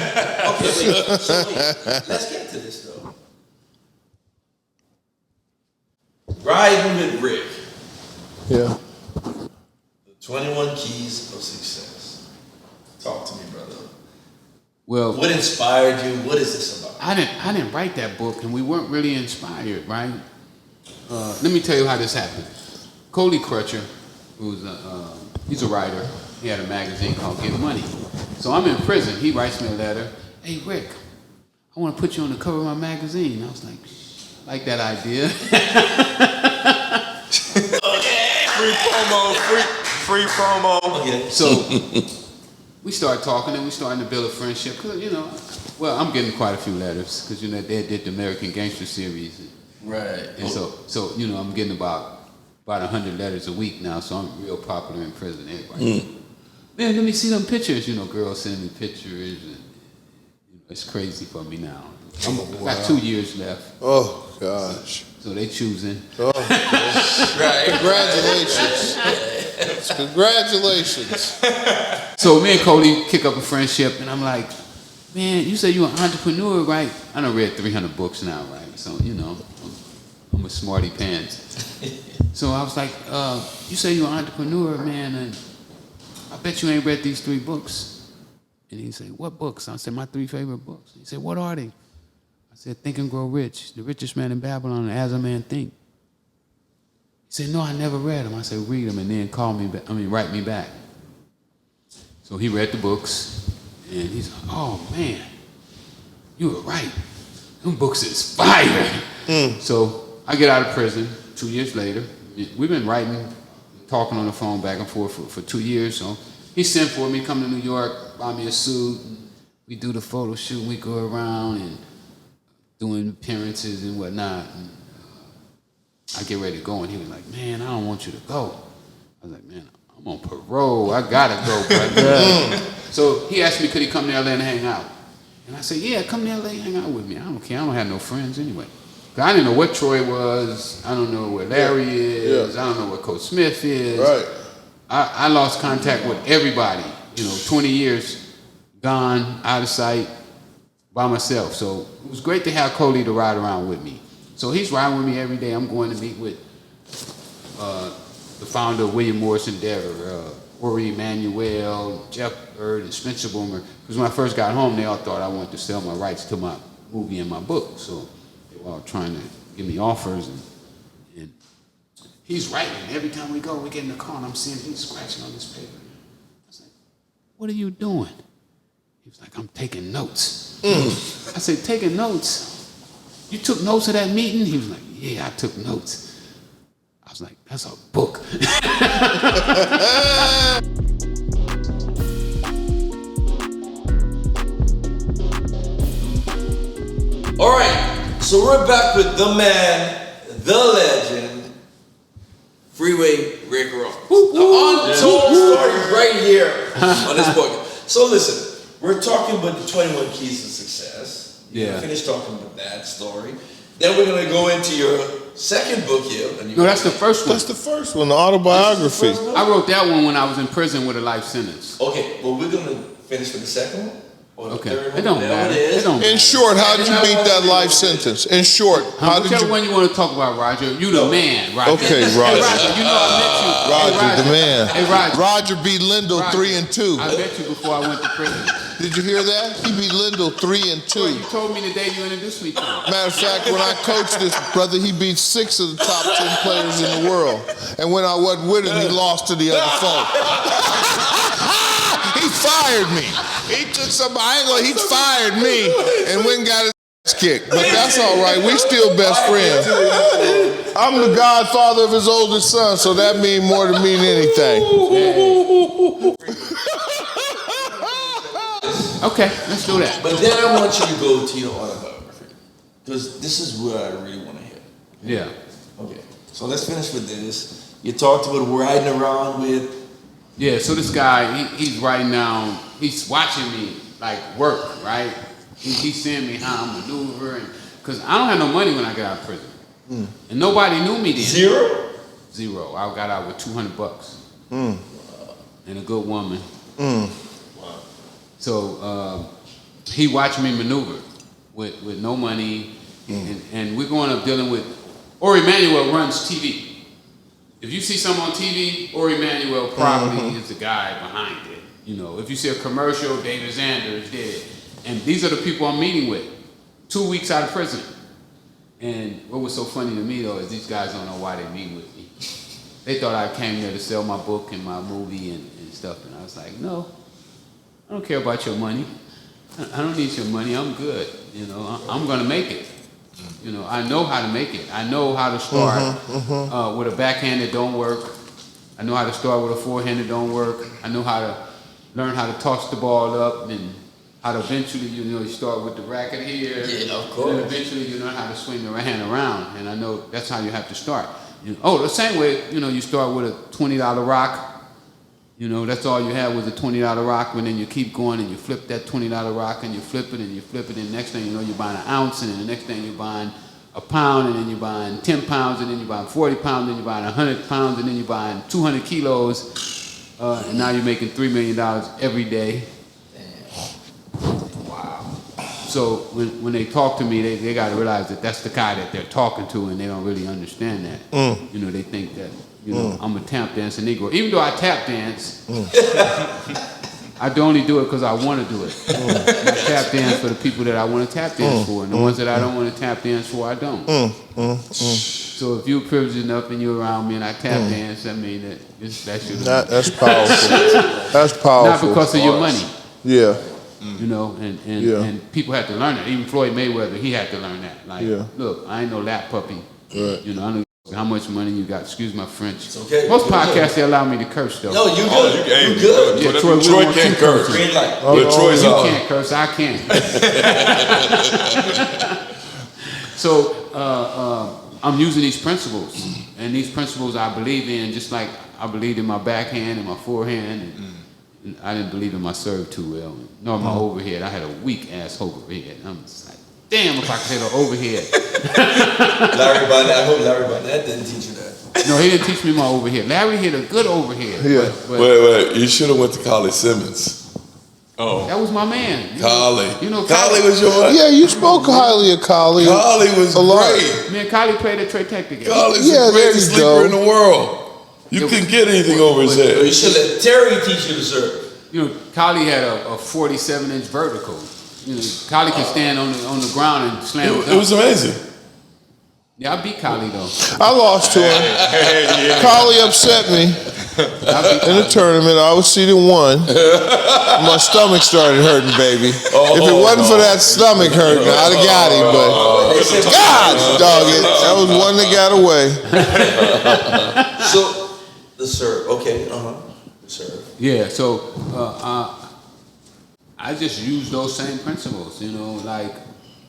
B: Okay, wait. So let's get to this though. Riding with Rick.
D: Yeah.
B: The 21 Keys of Success. Talk to me, brother.
A: Well,
B: What inspired you? What is this about?
A: I didn't write that book, and we weren't really inspired, right? Let me tell you how this happened. Coley Crutcher, he's a writer. He had a magazine called Get Money. So I'm in prison. He writes me a letter. Hey, Rick, I want to put you on the cover of my magazine. I was like, I like that idea.
E: Free promo.
B: Okay.
A: So we started talking, and we started to build a friendship. Cause you know, well, I'm getting quite a few letters because you know they did the American Gangster series,
B: Right.
A: and so you know I'm getting about 100 letters a week now. So I'm real popular in prison. Everybody, man, let me see them pictures. You know, girls sending me pictures, and you know, it's crazy for me now. I got 2 years left.
D: Oh gosh.
A: So they choosing.
D: Oh,
B: Right.
D: congratulations. Congratulations.
A: So me and Cody kick up a friendship, and I'm like, man, you say you're an entrepreneur, right? I done read 300 books now, right? So, you know, I'm a smarty pants. So I was like, you say you're an entrepreneur, man, and I bet you ain't read these 3 books. And he said, what books? I said, my 3 favorite books. He said, what are they? I said, Think and Grow Rich, The Richest Man in Babylon, and As a Man Think. He said, no, I never read them. I said, read them and then write me back. So he read the books, and he's like, oh, man, you were right. Them books is fire. So I get out of prison 2 years later. We've been writing, talking on the phone back and forth for 2 years. So he sent for me, come to New York, buy me a suit. And we do the photo shoot, and we go around and doing appearances and whatnot. And I get ready to go, and he was like, man, I don't want you to go. I was like, man, I'm on parole. I gotta go, brother. So he asked me, could he come to LA and hang out? And I said, yeah, come to LA and hang out with me. I don't care. I don't have no friends anyway. Cause I didn't know what Troy was. I don't know where Larry is. I don't know what Coach Smith is.
D: Right.
A: I lost contact with everybody. You know, 20 years gone, out of sight, by myself. So it was great to have Cody to ride around with me. So he's riding with me every day. I'm going to meet with the founder of William Morris Endeavor, Ori Emanuel, Jeff Bird, and Spencer Boomer. Because when I first got home, they all thought I wanted to sell my rights to my movie and my book. So they were all trying to give me offers. And he's writing. Every time we go, we get in the car, and I'm seeing he's scratching on this paper. I was like, what are you doing? He was like, I'm taking notes. I said, taking notes? You took notes of that meeting? He was like, yeah, I took notes. I was like, that's a book.
B: So we're back with the man, the legend, Freeway Rick Ross. The untold story right here on this book. So listen, we're talking about the 21 keys to success.
A: Yeah.
B: Finish talking about that story. Then we're gonna go into your second book here.
A: No, that's the first one.
D: That's the first one, the autobiography.
A: I wrote that one when I was in prison with a life sentence.
B: Okay, well we're gonna finish with the second one. Or the
A: Okay,
B: third one,
A: it don't
B: whatever
A: matter.
B: it is.
A: It don't
D: In
A: matter.
D: short, how did you beat that life sentence? In short, how did
A: Whichever
D: you?
A: one you want to talk about, Roger. You the man, Roger.
D: Okay,
A: Hey,
D: Roger.
A: Roger, you know I met you.
D: Roger,
A: Hey,
D: the man.
A: Hey, Roger.
D: Roger beat Lindell
A: Roger.
D: 3-2.
A: I met you before I went to prison.
D: Did you hear that? He beat Lindell 3-2.
A: Well, you told me the day you introduced me to him.
D: Matter of fact, when I coached this brother, he beat 6 of the top 10 players in the world. And when I wasn't with him, he lost to the other folk. He fired me. He took he fired me and went and got his ass kicked. But that's all right. We still best friends. I'm the godfather of his oldest son, so that means more to me than anything.
A: Okay, let's do that.
B: But then I want you to go to your autobiography. Because this is where I really want to hear.
A: Yeah.
B: Okay, so let's finish with this. You talked about riding around with.
A: Yeah, so this guy, he's writing down, he's watching me, like, work, right? He's seeing me how I maneuver, and because I don't have no money when I get out of prison. And nobody knew me then.
B: Zero?
A: Zero. I got out with $200. And a good woman. So he watched me maneuver with no money, and we're going up dealing with, Ori Emanuel runs TV. If you see someone on TV, Ori Emanuel probably is the guy behind it. You know, if you see a commercial, David Zanders did it. And these are the people I'm meeting with, 2 weeks out of prison. And what was so funny to me though is these guys don't know why they meet with me. They thought I came there to sell my book and my movie and stuff, and I was like, no, I don't care about your money. I don't need your money, I'm good. You know, I'm gonna make it. You know, I know how to make it. I know how to start with a backhand that don't work. I know how to start with a forehand that don't work. I know how to learn how to toss the ball up and how to eventually, you know, you start with the racket here.
B: Yeah, of course.
A: And then eventually you learn how to swing the hand around. And I know that's how you have to start. You know, the same way, you know, you start with a $20 rock. You know, that's all you had was a $20 rock, and then you keep going and you flip that $20 rock and you flip it and you flip it, and the next thing you know, you're buying an ounce, and then the next thing you're buying a pound, and then you're buying 10 pounds, and then you're buying 40 pounds, and then you're buying 100 pounds, and then you're buying 200 kilos, and now you're making $3 million every day. Wow. So when they talk to me, they got to realize that that's the guy that they're talking to, and they don't really understand that. You know, they think that, you know, I'm a tap dancer Negro. Even though I tap dance, I only do it because I want to do it. I tap dance for the people that I want to tap dance for, and the ones that I don't want to tap dance for, I don't. So if you're privileged enough and you're around me and I tap dance, I mean, that's
D: That's powerful. That's powerful.
A: not because of your money.
D: Yeah.
A: You know, and people have to learn that. Even Floyd Mayweather, he had to learn that. Like, look, I ain't no lap puppy.
D: Right.
A: You know, I don't know how much money you got. Excuse my French.
B: It's okay.
A: Most
B: You're
A: podcasts, they allow me to curse, though.
B: No, you good.
E: Oh,
B: you good.
A: Yeah, Troy, we don't
C: Troy
A: want
C: can't
A: you
C: curse.
A: cursing.
B: Green light.
C: But Troy's
A: You
C: on.
A: can't curse, I can. So I'm using these principles, and these principles I believe in, just like I believed in my backhand and my forehand, and I didn't believe in my serve too well, nor my overhead. I had a weak ass overhead. I'm just like, damn, if I could hit an overhead.
B: Larry Barnett. I hope Larry Barnett didn't teach you that.
A: No, he didn't teach me my overhead. Larry hit a good overhead.
D: Yeah.
A: But
C: Wait, you should have went to Collie Simmons.
E: Oh,
A: that was my man.
C: Collie.
A: You know,
C: Collie was your man.
D: Yeah, you spoke highly of Collie.
C: Collie was
D: a lot.
C: great.
A: Me and Kylie played at Trey Tech together.
C: Collie's
D: Yeah,
C: the
D: there
C: greatest
D: you
C: sleeper
D: go.
C: in the world. You couldn't get anything over his
B: So you
C: head.
B: should let Terry teach you to serve.
A: You know, Kylie had a 47-inch vertical. You know, Kylie could stand on the ground and slam
C: It was amazing.
A: Yeah, I beat Kylie though.
D: I lost to him. Collie upset me in the tournament. I was seeded 1. My stomach started hurting, baby. If it wasn't for that stomach hurting, I'd have got him. But God, dog it, that was one that got away.
B: So the serve. Okay. The serve.
A: Yeah, so I just use those same principles. You know, like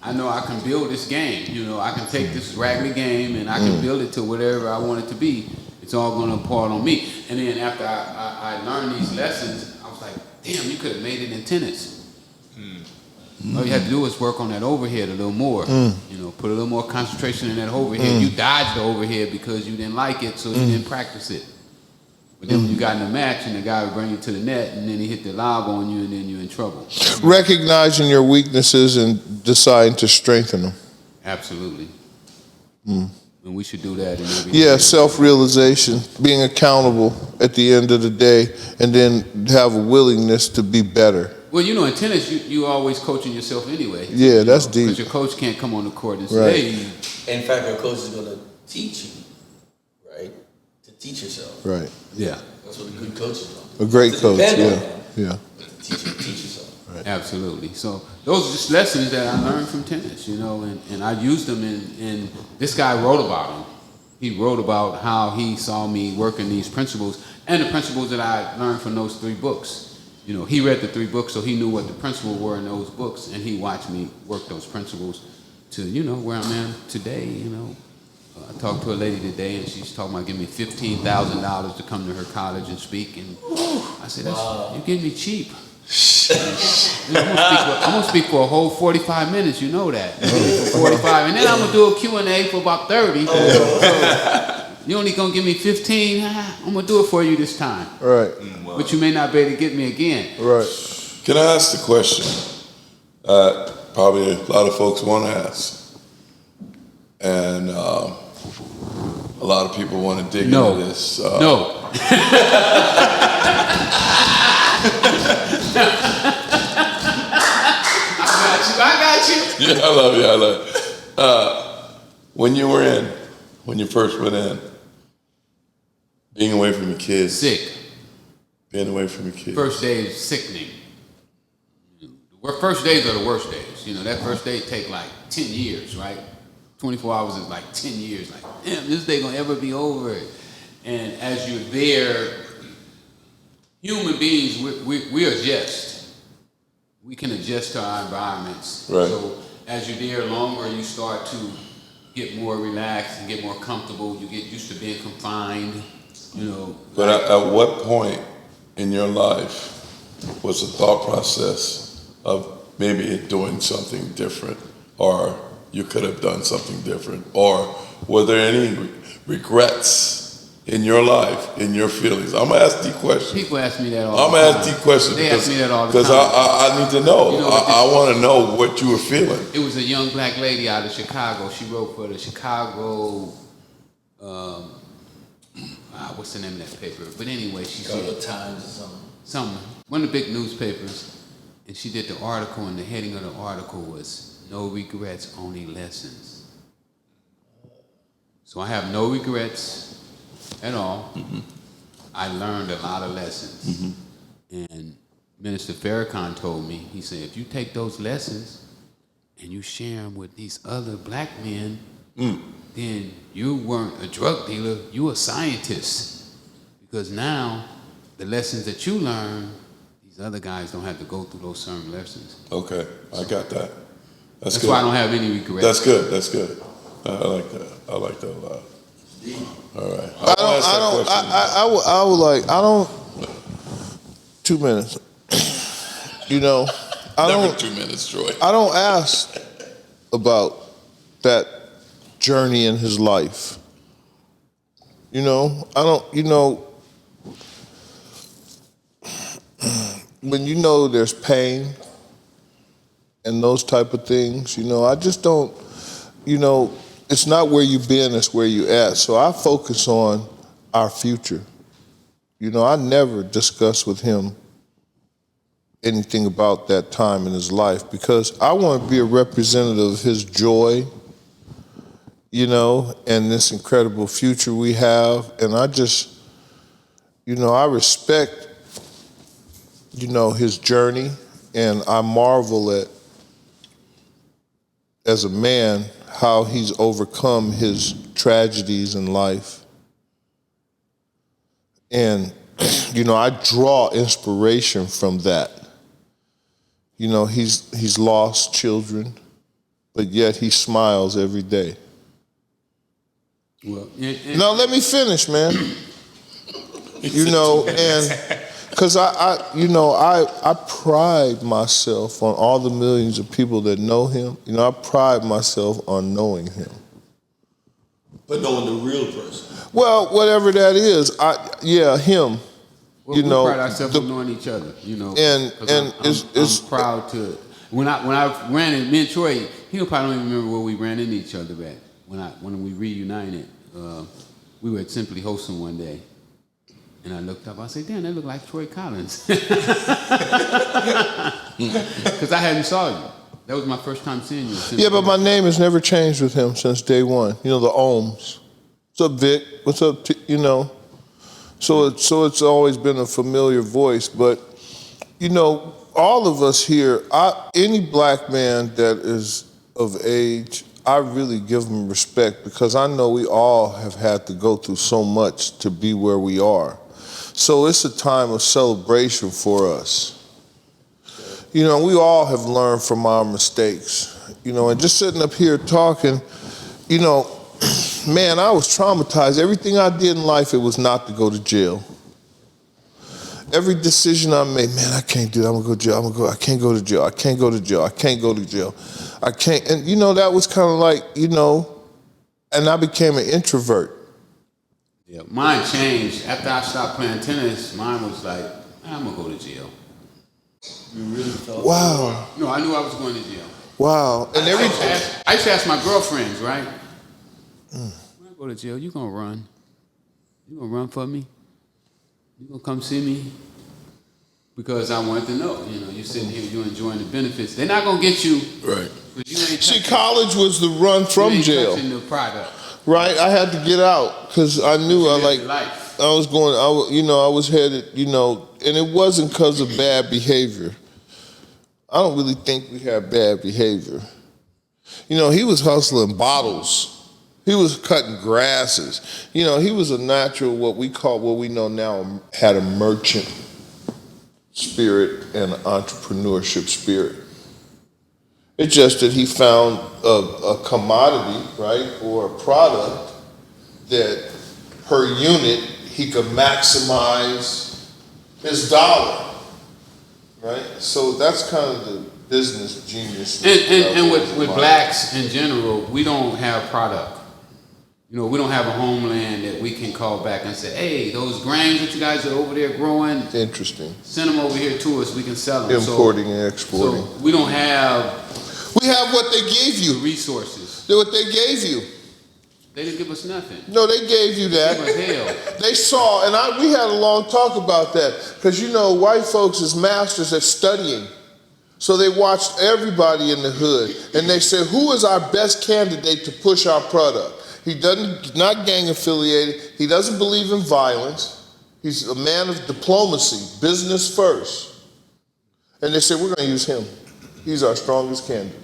A: I know I can build this game. You know, I can take this raggedy game and I can build it to whatever I want it to be. It's all going to fall on me. And then after I learned these lessons, I was like, damn, you could have made it in tennis. All you had to do was work on that overhead a little more. You know, put a little more concentration in that overhead. You dodged the overhead because you didn't like it, so you didn't practice it. But then when you got in a match and the guy would bring you to the net and then he hit the lob on you and then you're in trouble.
D: Recognizing your weaknesses and deciding to strengthen them.
A: Absolutely. And we should do that in every
D: Yeah, self-realization, being accountable at the end of the day, and then have a willingness to be better.
A: Well, you know, in tennis, you always coaching yourself anyway.
D: Yeah, that's deep.
A: Because your coach can't come on the court and say,
D: Right.
A: hey.
B: In fact, your coach is going to teach you, right? To teach yourself.
D: Right.
A: Yeah.
B: That's what a good coach is doing.
D: A great
B: To
D: coach,
B: depend on
D: yeah.
B: them.
D: Yeah.
B: Teach yourself.
D: Right.
A: Absolutely. So those are just lessons that I learned from tennis, you know, and I used them and this guy wrote about them. He wrote about how he saw me working these principles and the principles that I learned from those 3 books. You know, he read the 3 books, so he knew what the principles were in those books, and he watched me work those principles to, you know, where I'm at today, you know. I talked to a lady today, and she's talking about giving me $15,000 to come to her college and speak, and I said, you're getting me cheap. I'm gonna speak for a whole 45 minutes, you know that. For 45, and then I'm gonna do a Q&A for about 30. So you only gonna give me 15? I'm gonna do it for you this time.
D: Right.
A: But you may not be able to get me again.
D: Right.
C: Can I ask the question? Probably a lot of folks want to ask, and a lot of people want to dig into this.
A: No. I got you.
C: Yeah, I love you. When you first went in, being away from your kids.
A: Sick.
C: Being away from your kids.
A: First day is sickening. The first days are the worst days. You know, that first day take like 10 years, right? 24 hours is like 10 years. Like, damn, this day gonna ever be over. And as you're there, human beings, we adjust. We can adjust to our environments.
C: Right.
A: So as you're there longer, you start to get more relaxed and get more comfortable. You get used to being confined, you know.
C: But at what point in your life was the thought process of maybe doing something different, or you could have done something different, or were there any regrets in your life, in your feelings? I'm gonna ask the question.
A: People ask me that all the time.
C: I'm gonna ask the question
A: They
C: because
A: ask me that all the time.
C: I need to know.
A: You know,
C: I want to know what you were feeling.
A: It was a young black lady out of Chicago. She wrote for the Chicago, what's the name of that paper? But anyway, she
B: Chicago
A: said
B: Times or
A: something, one of the big newspapers, and she did the article, and the heading of the article was "No Regrets, Only Lessons." So I have no regrets at all. I learned a lot of lessons. And Minister Farrakhan told me, he said, if you take those lessons and you share them with these other black men, then you weren't a drug dealer, you were a scientist. Because now, the lessons that you learn, these other guys don't have to go through those certain lessons.
C: Okay, I got that. That's
A: That's
C: good.
A: why I don't have any regrets.
C: That's good. That's good. I like that. I like that a lot. All right.
D: I would like, 2 minutes. You know,
C: Never 2 minutes, Troy.
D: I don't ask about that journey in his life. You know, I don't, you know, when you know there's pain and those type of things, you know, I just don't, you know, it's not where you've been, it's where you at. So I focus on our future. You know, I never discuss with him anything about that time in his life because I want to be a representative of his joy, you know, and this incredible future we have. And I just, you know, I respect, you know, his journey, and I marvel at, as a man, how he's overcome his tragedies in life. And, you know, I draw inspiration from that. You know, he's lost children, but yet he smiles every day.
A: Well,
D: Now let me finish, man. You know, and because I pride myself on all the millions of people that know him. You know, I pride myself on knowing him.
B: But knowing the real person.
D: Well, whatever that is, him.
A: well,
D: You
A: we
D: know,
A: pride ourselves on knowing each other. You know,
D: and
A: 'cause I'm proud to. When I ran in, me and Troy, he probably don't even remember where we ran into each other at. When we reunited, we were at Simply Wholesome one day. And I looked up, I said, damn, that look like Troy Collins. Because I hadn't saw you. That was my first time seeing you.
D: Yeah, but my name has never changed with him since day one. You know, the Ohms. What's up, Vic? What's up, you know? So it's always been a familiar voice. But, you know, all of us here, any black man that is of age, I really give him respect because I know we all have had to go through so much to be where we are. So it's a time of celebration for us. You know, we all have learned from our mistakes. You know, and just sitting up here talking, you know, man, I was traumatized. Everything I did in life, it was not to go to jail. Every decision I made, man, I can't do that. I'm gonna go to jail. I can't go to jail. I can't go to jail. I can't go to jail. I can't. And you know, that was kind of like, you know, and I became an introvert.
A: Yeah, mine changed. After I stopped playing tennis, mine was like, I'm going to go to jail.
B: You really felt
D: Wow.
A: No, I knew I was going to jail.
D: Wow. And
A: I used to ask my girlfriends, right? When I go to jail, you going to run? You going to run for me? You going to come see me? Because I wanted to know, you know, you're sitting here, you're enjoying the benefits. They're not going to get you.
C: Right.
A: But you ain't
D: See,
A: touching-
D: college was the run from
A: you ain't
D: jail.
A: touching the product.
D: Right, I had to get out because I knew I
A: Live your life.
D: was going. I was headed. You know, and it wasn't because of bad behavior. I don't really think we had bad behavior. You know, he was hustling bottles. He was cutting grasses. You know, he was a natural, what we know now, had a merchant spirit and an entrepreneurship spirit. It's just that he found a commodity, right, or a product that per unit he could maximize his dollar, right? So that's kind of the business genius.
A: And with blacks in general, we don't have product. You know, we don't have a homeland that we can call back and say, hey, those grains that you guys are over there growing,
D: Interesting.
A: send them over here to us, we can sell them.
D: Importing and exporting.
A: So we don't have
D: We have what they gave
A: the
D: you.
A: resources.
D: What they gave you.
A: They didn't give us nothing.
D: No, they gave you
A: They
D: that.
A: gave us hell.
D: They saw, and we had a long talk about that, because you know, white folks is masters at studying. So they watched everybody in the hood, and they said, who is our best candidate to push our product? He's not gang affiliated. He doesn't believe in violence. He's a man of diplomacy, business first. And they said, we're going to use him. He's our strongest candidate.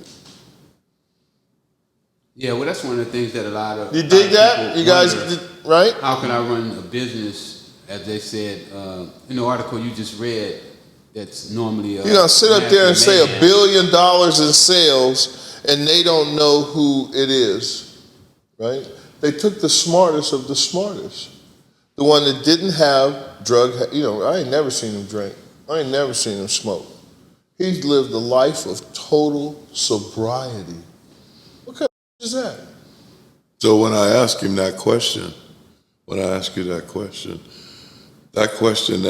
A: Yeah, well, that's one of the things that a lot of
D: You dig that?
A: people
D: You guys,
A: wonder,
D: right?
A: how can I run a business, as they said, in the article you just read, that's normally
D: You're going to sit up there and say $1
A: mayhem.
D: billion in sales, and they don't know who it is, right? They took the smartest of the smartest. The one that didn't have you know, I ain't never seen him drink. I ain't never seen him smoke. He's lived a life of total sobriety. What kind of is that?
C: So when I ask him that question, the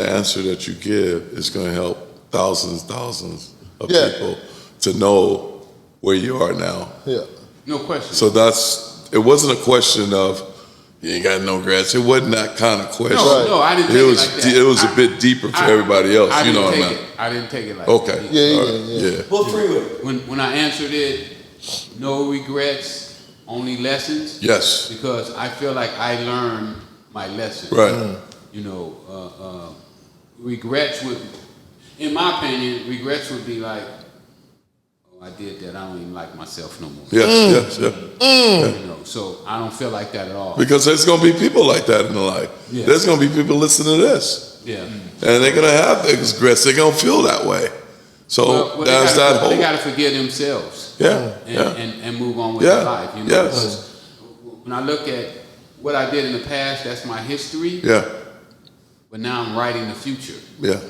C: answer that you give is going to help thousands of
D: Yeah.
C: people to know where you are now.
D: Yeah.
A: No question.
C: So it wasn't a question of, you ain't got no grass. It wasn't that kind of question.
A: no, I didn't take it like that.
C: It was a bit deeper for everybody else.
A: I
C: You know
A: didn't
C: what I
A: take
C: mean?
A: it. I didn't take it like
C: Okay.
A: that.
D: Yeah,
C: All right.
D: yeah.
B: Well, Freeway.
A: When I answered it, no regrets, only lessons.
C: Yes.
A: Because I feel like I learned my lesson.
C: Right.
A: You know, regrets would, in my opinion, regrets would be like, oh, I did that. I don't even like myself no more.
C: Yes.
A: You know, so I don't feel like that at all.
C: Because there's going to be people like that in the life.
A: Yeah.
C: There's going to be people listening to this.
A: Yeah.
C: And they're going to have regrets. They're going to feel that way. So
A: Well,
C: there's that whole.
A: they got to forgive themselves.
C: Yeah,
A: And move on with
C: Yeah,
A: their life. You know,
C: yes.
A: 'cause when I look at what I did in the past, that's my history.
C: Yeah,
A: But now I'm writing the future.
C: yeah,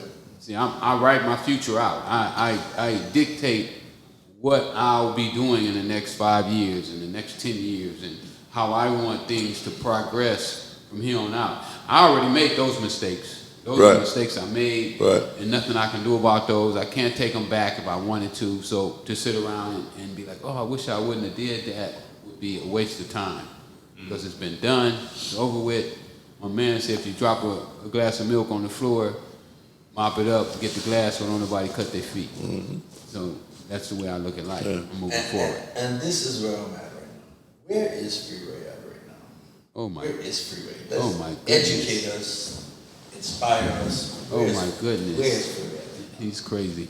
A: See, I write my future out. I dictate what I'll be doing in the next 5 years, in the next 10 years, and how I want things to progress from here on out. I already made those mistakes. Those are
C: Right.
A: the mistakes I made,
C: Right.
A: and nothing I can do about those. I can't take them back if I wanted to. So to sit around and be like, oh, I wish I wouldn't have did that, would be a waste of time. Because it's been done, it's over with. My man said if you drop a glass of milk on the floor, mop it up, get the glass so don't nobody cut their feet. So that's the way I look at life. I'm moving forward.
B: And this is where I'm at right now. Where is Freeway at right now?
A: Oh my,
B: Where is Freeway?
A: Oh my goodness.
B: Educate us, inspire us.
A: oh my goodness.
B: Where is Freeway at?
A: He's crazy.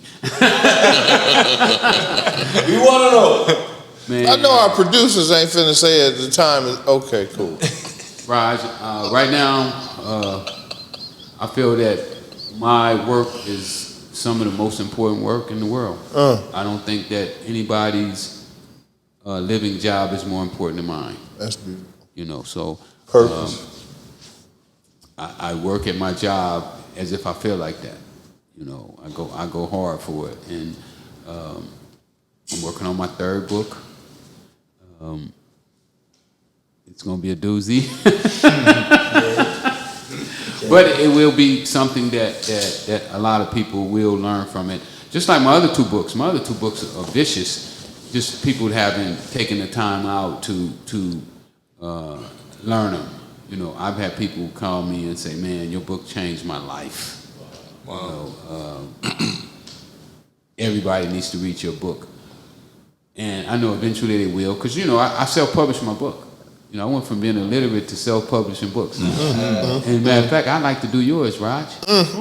B: We want to know.
A: Man,
D: I know our producers ain't finna say at the time. Okay, cool.
A: Raj, right now, I feel that my work is some of the most important work in the world. I don't think that anybody's living job is more important than mine.
D: That's beautiful.
A: You know, so
D: Purpose.
A: I work at my job as if I feel like that. You know, I go hard for it, and I'm working on my third book. It's gonna be a doozy, but it will be something that a lot of people will learn from it. Just like my other two books. My other two books are vicious. Just people haven't taken the time out to learn them. You know, I've had people call me and say, "Man, your book changed my life." Wow. You know, everybody needs to read your book. And I know eventually they will, because, you know, I self-published my book. You know, I went from being illiterate to self-publishing books. And matter of fact, I like to do yours, Raj.
B: Let's go.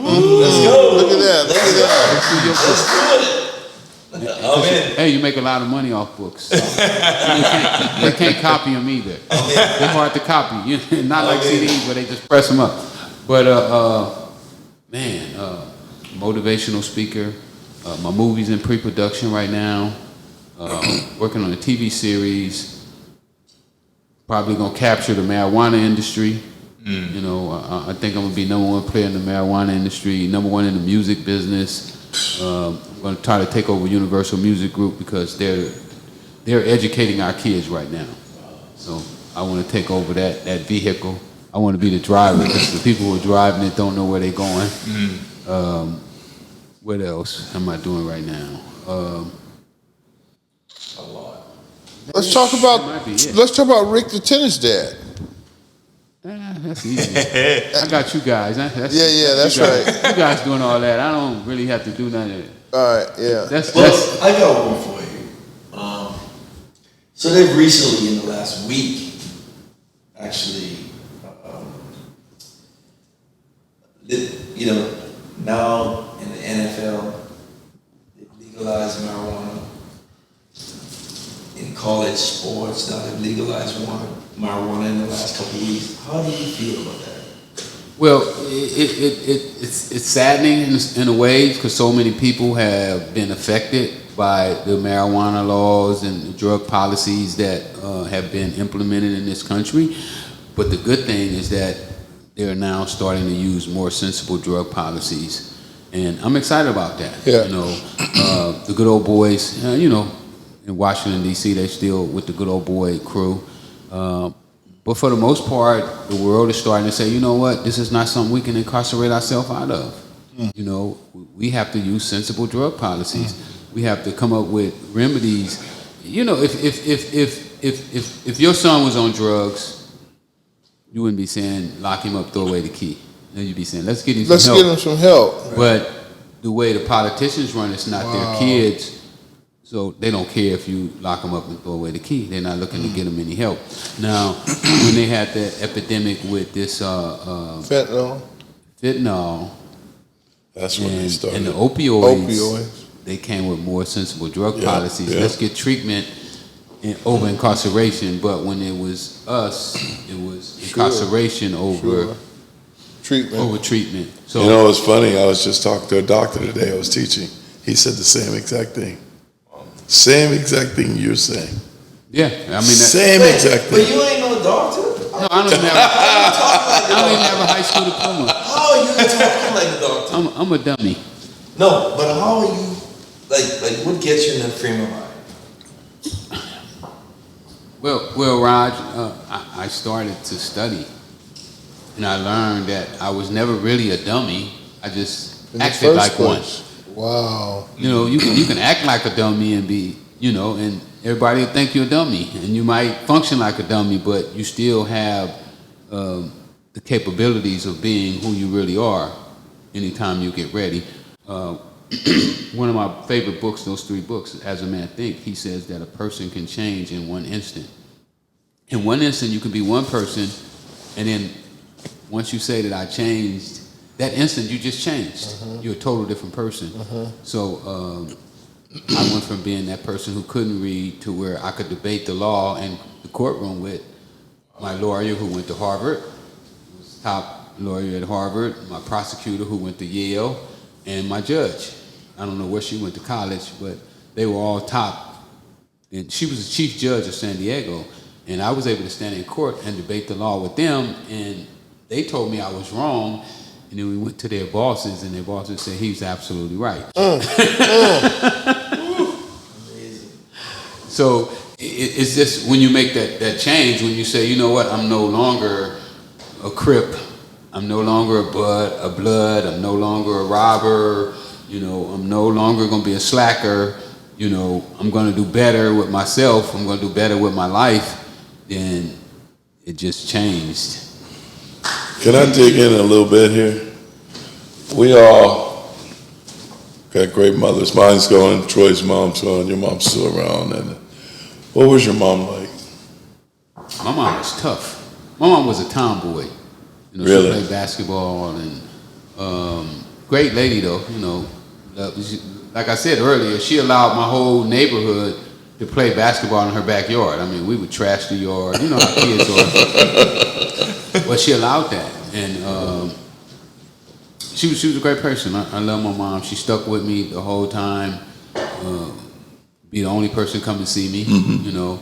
D: Look at that. Look at that.
A: Let's do your book.
B: I'm in.
A: Hey, you make a lot of money off books. So they can't copy them either. They're hard to copy. Not like CDs where they just press them up. But, motivational speaker. My movie's in pre-production right now. Working on a TV series. Probably gonna capture the marijuana industry. You know, I think I'm gonna be #1 player in the marijuana industry, #1 in the music business. I'm gonna try to take over Universal Music Group because they're educating our kids right now. So I want to take over that vehicle. I want to be the driver because the people who are driving it don't know where they're going. What else am I doing right now?
B: A lot.
D: Let's talk
A: That
D: about
A: might be it.
D: Rick the tennis dad.
A: That's easy. I got you guys. That's
D: Yeah,
A: you
D: that's
A: guys.
D: right.
A: You guys doing all that. I don't really have to do none of it.
D: All right, yeah.
A: That's
B: Well, I got one for you. So they've recently, in the last week, actually, you know, now in the NFL, they've legalized marijuana. In college sports, now they've legalized marijuana in the last couple of weeks. How do you feel about that?
A: Well, it's saddening in a way because so many people have been affected by the marijuana laws and the drug policies that have been implemented in this country. But the good thing is that they're now starting to use more sensible drug policies, and I'm excited about that.
D: Yeah.
A: You know, the good old boys. You know, in Washington D.C., they're still with the good old boy crew. But for the most part, the world is starting to say, you know what, this is not something we can incarcerate ourselves out of. You know, we have to use sensible drug policies. We have to come up with remedies. You know, if your son was on drugs, you wouldn't be saying lock him up, throw away the key. You'd be saying let's get him some help.
D: Some help.
A: But the way the politicians run, it's not their kids. So they don't care if you lock them up and throw away the key. They're not looking to get them any help. Now, when they had the epidemic with this fentanyl,
C: that's when they started.
A: and the opioids, they came with more sensible drug policies.
C: Yeah.
A: Let's get treatment over incarceration. But when it was us, it was incarceration over
D: treatment.
A: treatment. So
C: You know, it's funny. I was just talking to a doctor today. I was teaching. He said the same exact thing. Same exact thing you're saying.
A: Yeah, I mean, that,
C: Same exact
B: But
C: thing.
B: you ain't no dog too.
A: no, I don't even have a high school diploma.
B: How are you talking like a dog too?
A: I'm a dummy.
B: No, but how are you? Like what gets you in that frame of mind?
A: Well, Raj, I started to study, and I learned that I was never really a dummy. I just
D: In the
A: acted
D: first
A: like
D: place.
A: one.
D: Wow.
A: You know, you can act like a dummy and be, you know, and everybody will think you're a dummy, and you might function like a dummy, but you still have the capabilities of being who you really are. Anytime you get ready. One of my favorite books, those 3 books, As a Man Think, he says that a person can change in one instant. In one instant, you can be one person, and then once you say that I changed, that instant you just changed. You're a total different person. So I went from being that person who couldn't read to where I could debate the law in the courtroom with my lawyer who went to Harvard, who was top lawyer at Harvard, my prosecutor who went to Yale, and my judge. I don't know where she went to college, but they were all top. And she was the chief judge of San Diego, and I was able to stand in court and debate the law with them, and they told me I was wrong, and then we went to their bosses, and their bosses said he was absolutely right. So it's just when you make that change, when you say, you know what, I'm no longer a Crip, I'm no longer a blood, I'm no longer a robber, you know, I'm no longer going to be a slacker, you know, I'm going to do better with myself, I'm going to do better with my life, then it just changed.
C: Can I dig in a little bit here? We all got great mothers. Mine's gone, Troy's mom's gone, your mom's still around. And what was your mom like?
A: My mom was tough. My mom was a tomboy. You know,
C: Really?
A: She played basketball and great lady though. You know, like I said earlier, she allowed my whole neighborhood to play basketball in her backyard. I mean, we would trash the yard. You know how kids are. But she allowed that, and she was a great person. I love my mom. She stuck with me the whole time. Be the only person come and see me. You know,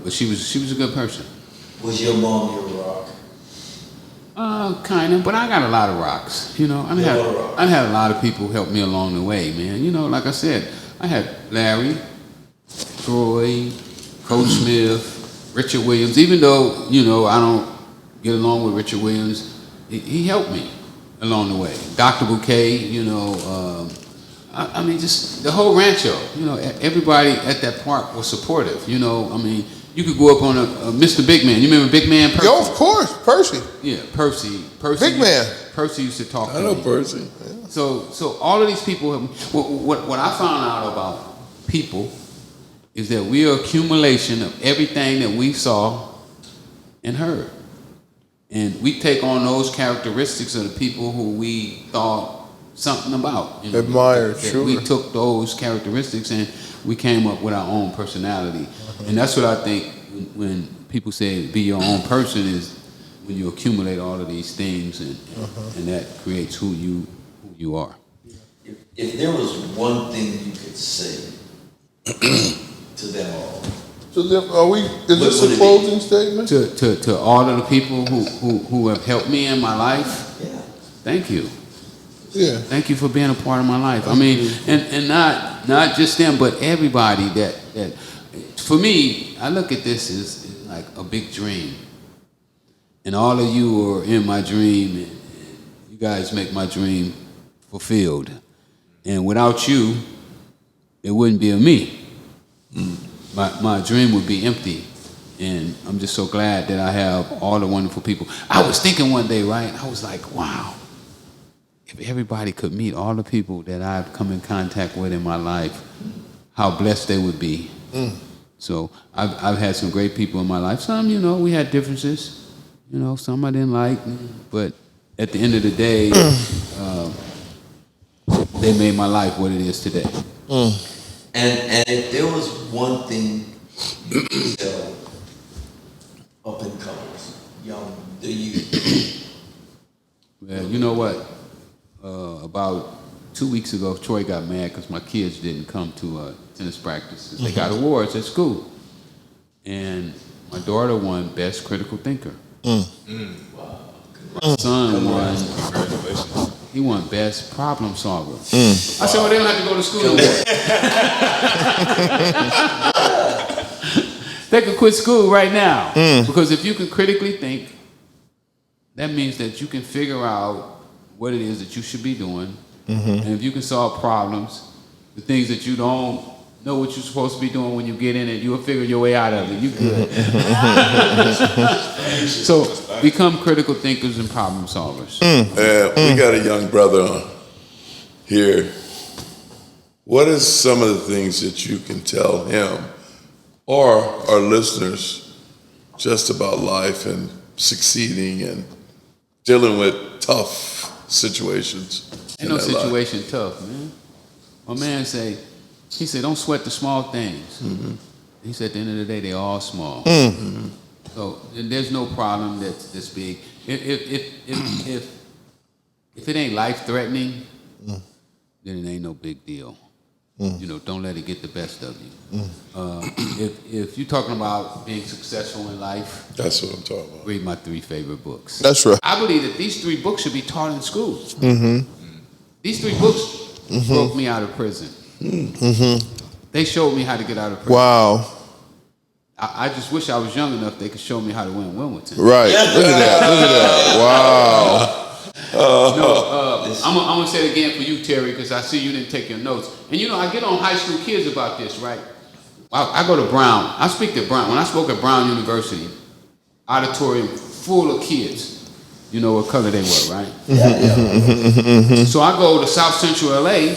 A: but she was a good person.
B: Was your mom your rock?
A: Kind of, but I got a lot of rocks. You know, I had a lot of people help me along the way, man. You know, like I said, I had Larry, Troy, Coach Smith, Richard Williams. Even though, you know, I don't get along with Richard Williams, he helped me along the way. Dr. Bouquet, you know, I mean, just the whole rancho. You know, everybody at that park was supportive. You know, I mean, you could go up on a Mr. Big Man. You remember Big Man Percy?
D: Yo, of course, Percy.
A: Yeah, Percy.
D: Big Man.
A: Percy used to talk to
C: I know
A: me.
C: Percy.
A: So all of these people, what I found out about people is that we are accumulation of everything that we saw and heard. And we take on those characteristics of the people who we thought something about. You know,
D: Admired,
A: that
D: sure.
A: We took those characteristics and we came up with our own personality. And that's what I think when people say be your own person is when you accumulate all of these things and that creates who you are.
B: If there was one thing you could say to them all,
D: So is this
B: would it
D: a
B: be?
D: closing statement?
A: To all of the people who have helped me in my life,
B: yeah.
A: thank you.
D: Yeah.
A: Thank you for being a part of my life. I mean, and not just them, but everybody that for me, I look at this as like a big dream. And all of you are in my dream, and you guys make my dream fulfilled. And without you, it wouldn't be a me. My dream would be empty. And I'm just so glad that I have all the wonderful people. I was thinking one day, right? I was like, wow, if everybody could meet all the people that I've come in contact with in my life, how blessed they would be. So I've had some great people in my life. Some, you know, we had differences. You know, some I didn't like. But at the end of the day, they made my life what it is today.
B: And if there was one thing you could tell up and comers, the youth.
A: Well, you know what? About 2 weeks ago, Troy got mad because my kids didn't come to tennis practice. They got awards at school. And my daughter won Best Critical Thinker. My son won, he won Best Problem Solver. I said, well, they don't have to go to school anymore. They can quit school right now. Because if you can critically think, that means that you can figure out what it is that you should be doing. And if you can solve problems, the things that you don't know what you're supposed to be doing when you get in it, you'll figure your way out of it. You good. So become critical thinkers and problem solvers.
C: We got a young brother here. What is some of the things that you can tell him or our listeners just about life and succeeding and dealing with tough situations?
A: Ain't no situation tough, man. My man he said, don't sweat the small things. He said, at the end of the day, they're all small. So there's no problem that's big. If it ain't life-threatening, then it ain't no big deal. You know, don't let it get the best of you. If you're talking about being successful in life,
C: That's what I'm talking about.
A: read my 3 favorite books.
D: That's right.
A: I believe that these 3 books should be taught in school. These 3 books broke me out of prison. They showed me how to get out of prison.
D: Wow.
A: I just wish I was young enough they could show me how to win Wimbledon.
D: Right. Look at that. Wow.
A: I'm going to say it again for you, Terry, because I see you didn't take your notes. And you know, I get on high school kids about this, right? I go to Brown. I speak to Brown. When I spoke at Brown University, auditorium full of kids. You know what color they were, right? So I go to South Central LA,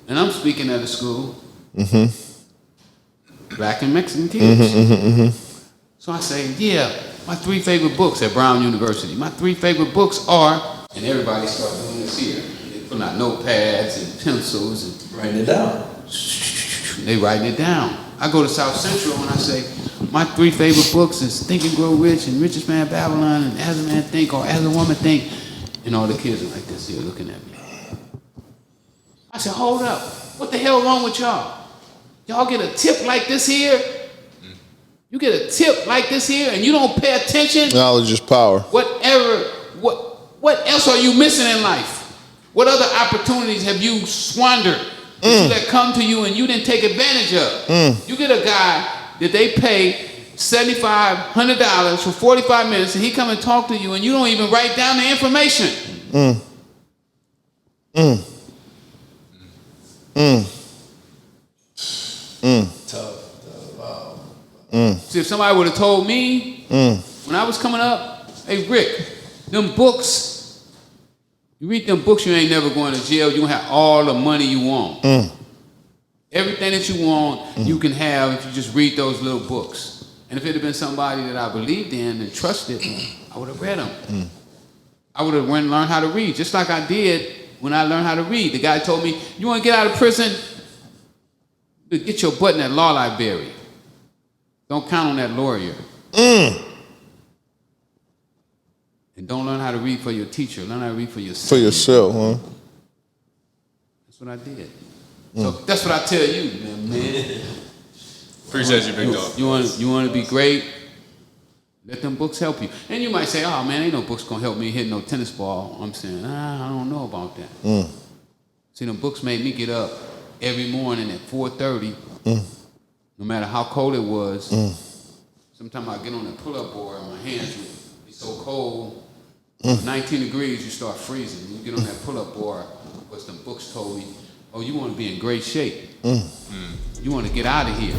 A: and I'm speaking at a school. Black and Mexican kids. So I say, my 3 favorite books at Brown University. My 3 favorite books are, and everybody starts doing this here. They put out notepads and pencils and
B: Writing it down.
A: they writing it down. I go to South Central and I say, my 3 favorite books is Think and Grow Rich and Richest Man Babylon and As a Man Think or As a Woman Think. And all the kids are like this here looking at me. I said, hold up. What the hell wrong with y'all? Y'all get a tip like this here? You get a tip like this here and you don't pay attention?
D: Knowledge is power.
A: What else are you missing in life? What other opportunities have you squandered that come to you and you didn't take advantage of? You get a guy that they pay $7,500 for 45 minutes and he come and talk to you and you don't even write down the information. See, if somebody would have told me when I was coming up, hey Rick, them books, you read them books, you ain't never going to jail. You gonna have all the money you want. Everything that you want, you can have if you just read those little books. And if it had been somebody that I believed in and trusted, I would have read them. I would have learned how to read, just like I did when I learned how to read. The guy told me, you want to get out of prison? Get your butt in that law library. Don't count on that lawyer. And don't learn how to read for your teacher. Learn how to read for yourself.
D: For yourself, huh?
A: That's what I did. So that's what I tell you, man.
E: Appreciate you, big dog.
A: You want to be great? Let them books help you. And you might say, oh, man, ain't no books going to help me hit no tennis ball. I'm saying, I don't know about that. See, them books made me get up every morning at 4:30. No matter how cold it was. Sometimes I get on the pull-up board and my hands would be so cold. 19 degrees, you start freezing. You get on that pull-up board, what some books told me, oh, you want to be in great shape. You want to get out of here.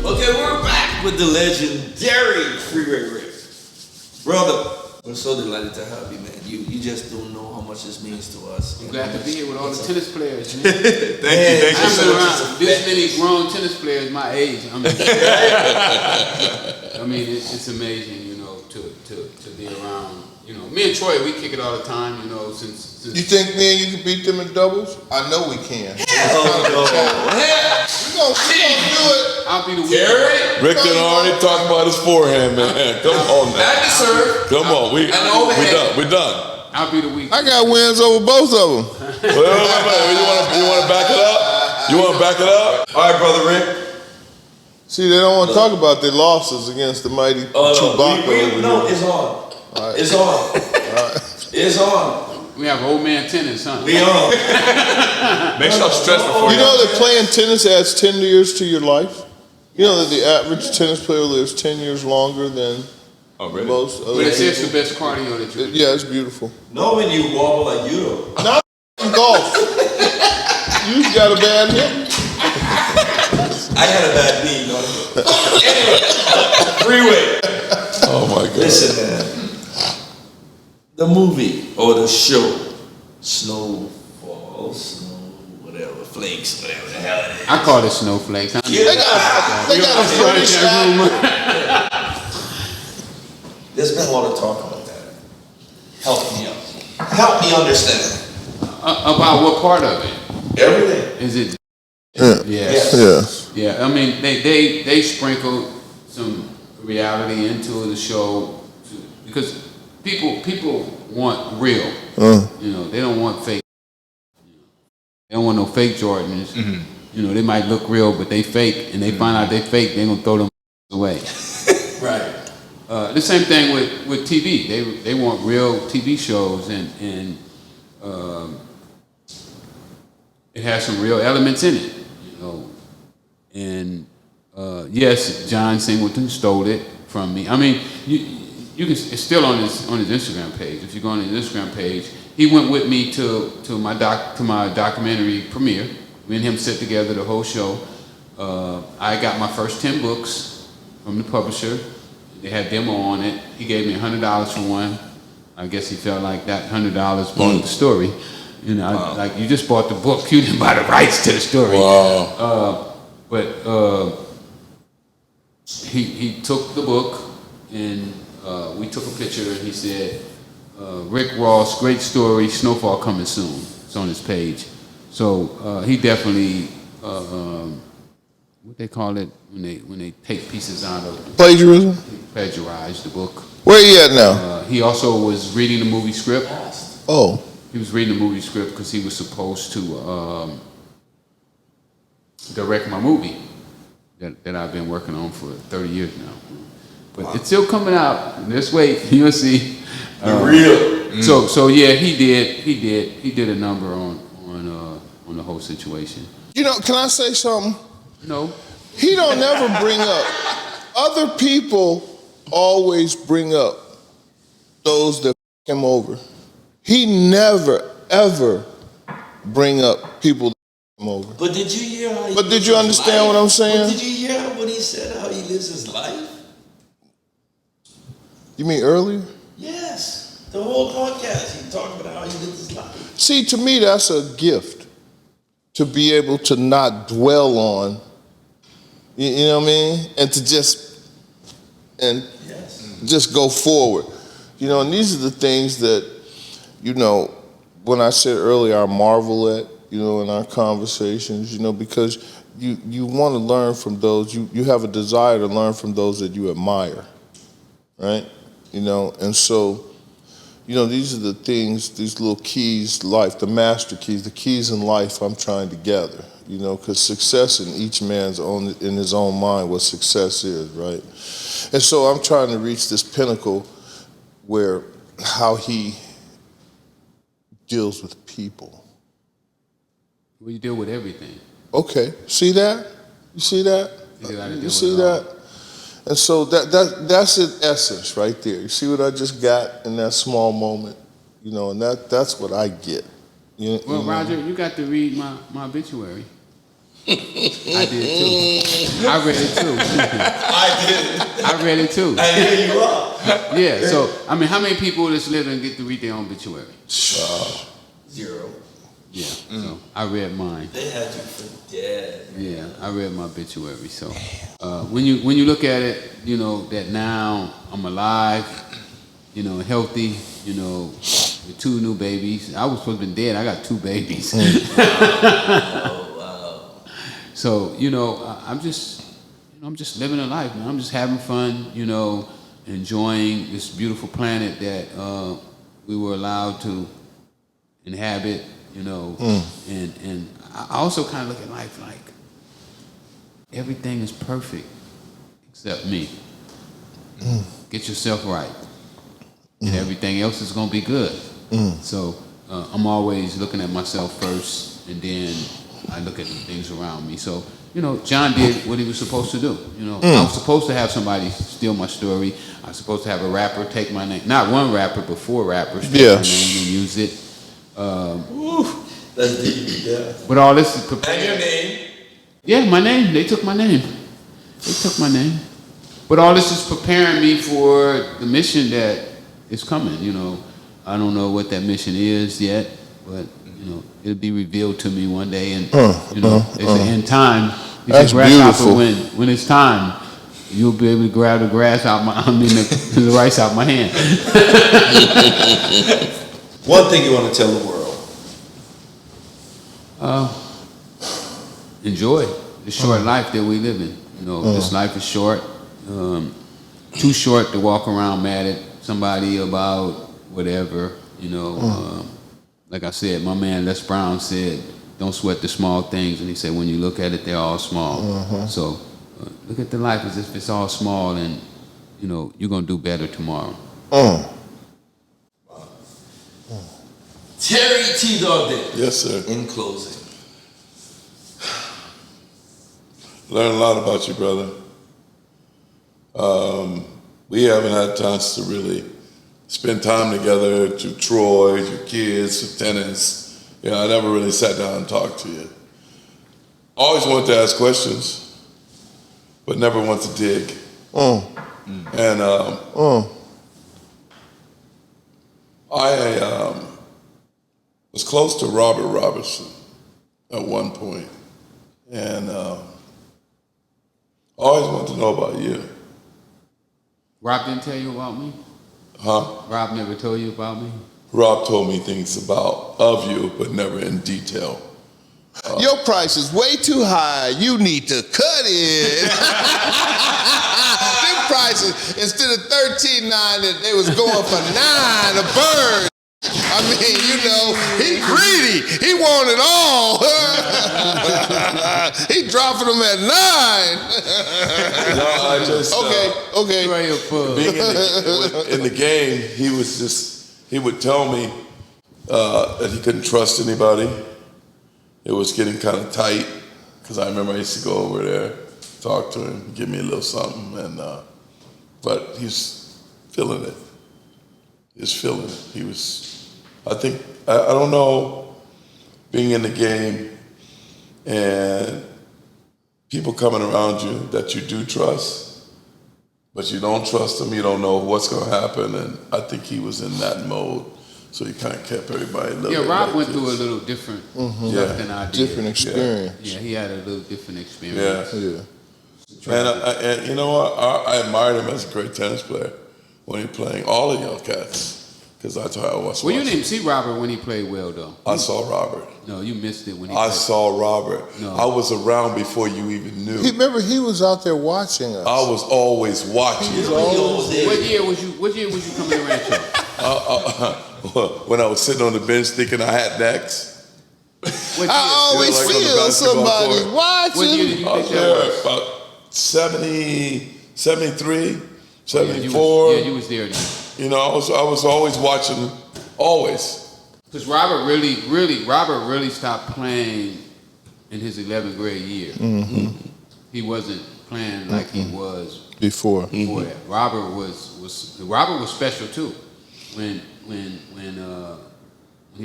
B: Okay, we're back with the legendary Freeway Rick. Brother, we're so delighted to have you, man. You just don't know how much this means to us.
A: I'm glad to be here with all the tennis players, man.
E: Thank you
A: I've
E: so
A: been
E: much.
A: around this many grown tennis players my age. I mean, it's amazing, you know, to be around. You know, me and Troy, we kick it all the time, you know, since
D: You think me and you can beat them in doubles? I know we can. We're gonna do it.
A: I'll be the winner.
C: Rick done already talked about his forehand, man. Come on, man.
B: Back to serve.
C: Come on, we done.
A: I'll be the weak.
D: I got wins over both of them.
C: Wait, you want to back it up? You want to back it up?
B: All right, brother Rick.
D: See, they don't want to talk about their losses against the mighty Chewbacca.
B: No, it's on.
D: Right.
B: It's on. It's on.
A: We have old man tennis, huh?
B: We on.
E: Make sure I'm stressed before
D: You know that playing tennis adds 10 years to your life? You know that the average tennis player lives 10 years longer than most other
A: But it's
D: people?
A: just the best cardio that you can.
D: Yeah, it's beautiful.
B: No, when you wobble like you do.
D: Not golf. You got a bad hip.
B: I had a bad knee, no. Anyway, Freeway.
C: Oh my God.
B: Listen, man. The movie or the show, Snowfall, whatever, flakes, whatever the hell it is.
A: I call it snowflakes.
D: They got a British accent.
B: There's been a lot of talk about that. Help me out. Help me understand.
A: About what part of it?
B: Everything.
A: Is it?
D: Yeah.
A: Yes.
D: Yeah.
A: Yeah. I mean, they sprinkled some reality into the show because people want real. You know, they don't want fake. They don't want no fake Jordans. You know, they might look real, but they fake, and they find out they fake, they're gonna throw them away.
B: Right.
A: The same thing with TV. They want real TV shows, and it has some real elements in it, you know. And yes, John Singleton stole it from me. I mean, you can. It's still on his Instagram page. If you go on his Instagram page, he went with me to my documentary premiere. Me and him sit together the whole show. I got my first 10 books from the publisher. They had demo on it. He gave me $100 for one. I guess he felt like that $100 bought the story. You know,
E: Wow.
A: like you just bought the book, you didn't buy the rights to the story.
C: Wow.
A: He took the book and we took a picture and he said, Rick Ross, great story, Snowfall coming soon. It's on his page. So he definitely, what they call it when they take pieces out of
D: Plagiarism?
A: plagiarize the book.
D: Where you at now?
A: He also was reading the movie script.
D: Oh.
A: He was reading the movie script because he was supposed to direct my movie that I've been working on for 30 years now. But it's still coming out. This way, you'll see.
B: Real.
A: So yeah, he did a number on the whole situation.
D: You know, can I say something?
A: No.
D: He don't never bring up. Other people always bring up those that f him over. He never, ever bring up people that f him over.
B: But did you hear how he
D: But did you
B: lives his
D: understand
B: life?
D: what I'm saying?
B: But did you hear what he said, how he lives his life?
D: You mean earlier?
B: Yes. The whole podcast, he talked about how he lives his life.
D: See, to me, that's a gift. To be able to not dwell on, you know what I mean? And to just go forward. You know, and these are the things that, you know, when I said earlier, I marvel at, you know, in our conversations, you know, because you want to learn from those, you have a desire to learn from those that you admire, right? You know, and so, you know, these are the things, these little keys, life, the master keys, the keys in life I'm trying to gather, you know, because success in each man's own, in his own mind, what success is, right? And so I'm trying to reach this pinnacle where how he deals with people.
A: Well, you deal with everything.
D: Okay, see that? You see that?
A: You gotta deal
D: You see
A: with it all.
D: that? And so that's in essence right there. You see what I just got in that small moment? You know, and that's what I get. You
A: Well,
D: know?
A: Roger, you got to read my obituary. I did too. I read it too.
B: I did.
A: I read it too.
B: And here you are.
A: Yeah, so, I mean, how many people that's living get to read their own obituary?
B: Zero.
A: Yeah, so I read mine.
B: They had you for dead.
A: Yeah, I read my obituary. So when you look at it, you know, that now I'm alive, you know, healthy, you know, with 2 new babies. I was supposed to be dead. I got 2 babies.
B: Wow.
A: So, you know, I'm just living a life, man. I'm just having fun, you know, enjoying this beautiful planet that we were allowed to inhabit, you know, and I also kind of look at life like everything is perfect except me. Get yourself right, and everything else is gonna be good. So I'm always looking at myself first, and then I look at the things around me. So, you know, John did what he was supposed to do. You know, I was supposed to have somebody steal my story. I was supposed to have a rapper take my name. Not one rapper, but 4 rappers take my name and use it.
B: That's deep, yeah.
A: But all this is
B: And your name?
A: Yeah, my name. They took my name. They took my name. But all this is preparing me for the mission that is coming. You know, I don't know what that mission is yet, but you know, it'll be revealed to me one day. And you know, it's the end time.
D: That's
A: grasshopper,
D: beautiful.
A: when it's time, you'll be able to grab the grass out my, the rice out my hand.
B: One thing you want to tell the world.
A: Enjoy the short life that we live in. You know, this life is short. Too short to walk around mad at somebody about whatever. You know, like I said, my man Les Brown said, "Don't sweat the small things," and he said, "When you look at it, they're all small." So look at the life as if it's all small, and you know you're gonna do better tomorrow.
B: Terry T-dawg Day.
C: Yes, sir.
B: In closing.
C: Learned a lot about you, brother. We haven't had a chance to really spend time together, to Troy, your kids, to tenants. You know, I never really sat down and talked to you. Always wanted to ask questions, but never wanted to dig. And I was close to Robert Robertson at one point, and I always wanted to know about you.
A: Rob didn't tell you about me?
C: Huh?
A: Rob never told you about me?
C: Rob told me things of you, but never in detail.
D: Your price is way too high. You need to cut it. Them prices, instead of $13.9, they was going for $9 a bird. I mean, you know, he greedy. He want it all. He dropping them at $9.
C: No, I just
D: Okay.
C: being in the game, he would tell me that he couldn't trust anybody. It was getting kind of tight because I remember I used to go over there, talk to him, give me a little something, and but he's feeling it. He's feeling it. He was. I think I don't know, being in the game and people coming around you that you do trust, but you don't trust them. You don't know what's going to happen, and I think he was in that mode. So he kind of kept everybody a little bit.
A: Yeah, Rob
C: like
A: went
C: this.
A: through a little different stuff than I did.
D: Different experience.
A: Yeah, he had a little different experience.
C: Yeah. And you know what? I admired him as a great tennis player when he was playing all of y'all cats. Because that's how I was.
A: Well, you didn't see Robert when he played well, though.
C: I saw Robert.
A: No, you missed it when he
C: I
A: played.
C: saw Robert.
A: No.
C: I was around before you even knew.
D: Remember, he was out there watching us.
C: I was always watching.
A: What year was you coming to Rancho?
C: When I was sitting on the bench thinking I had next.
A: What year?
D: I always
C: like on the
D: feel
C: basketball
D: somebody's
C: court.
D: watching.
A: What year did you
C: I was
A: think that
C: there
A: was?
C: about 70, 73, 74.
A: You was there then.
C: You know, I was always watching, always.
A: Because Robert really stopped playing in his 11th grade year. He wasn't playing like he was
D: Before.
A: that. Robert was special too. When he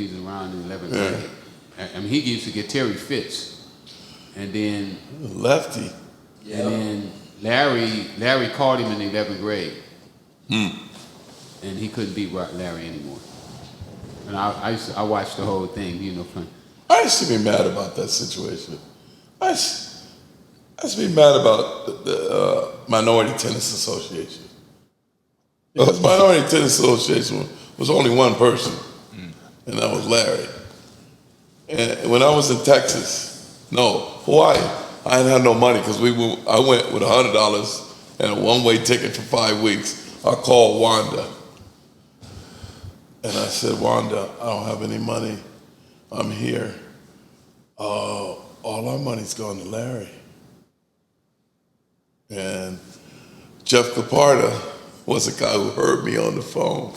A: was around in 11th grade. I mean, he used to get Terry Fitz, and then
C: Lefty.
A: and then Larry called him in the 11th grade, and he couldn't beat Larry anymore. And I watched the whole thing, you know.
C: I used to be mad about that situation. I used to be mad about the Minority Tennis Association. Because Minority Tennis Association was only one person, and that was Larry. And when I was in Hawaii, I didn't have no money because I went with $100 and a one-way ticket for 5 weeks. I called Wanda. And I said, Wanda, I don't have any money. I'm here. All our money's gone to Larry. And Jeff Caparda was a guy who heard me on the phone.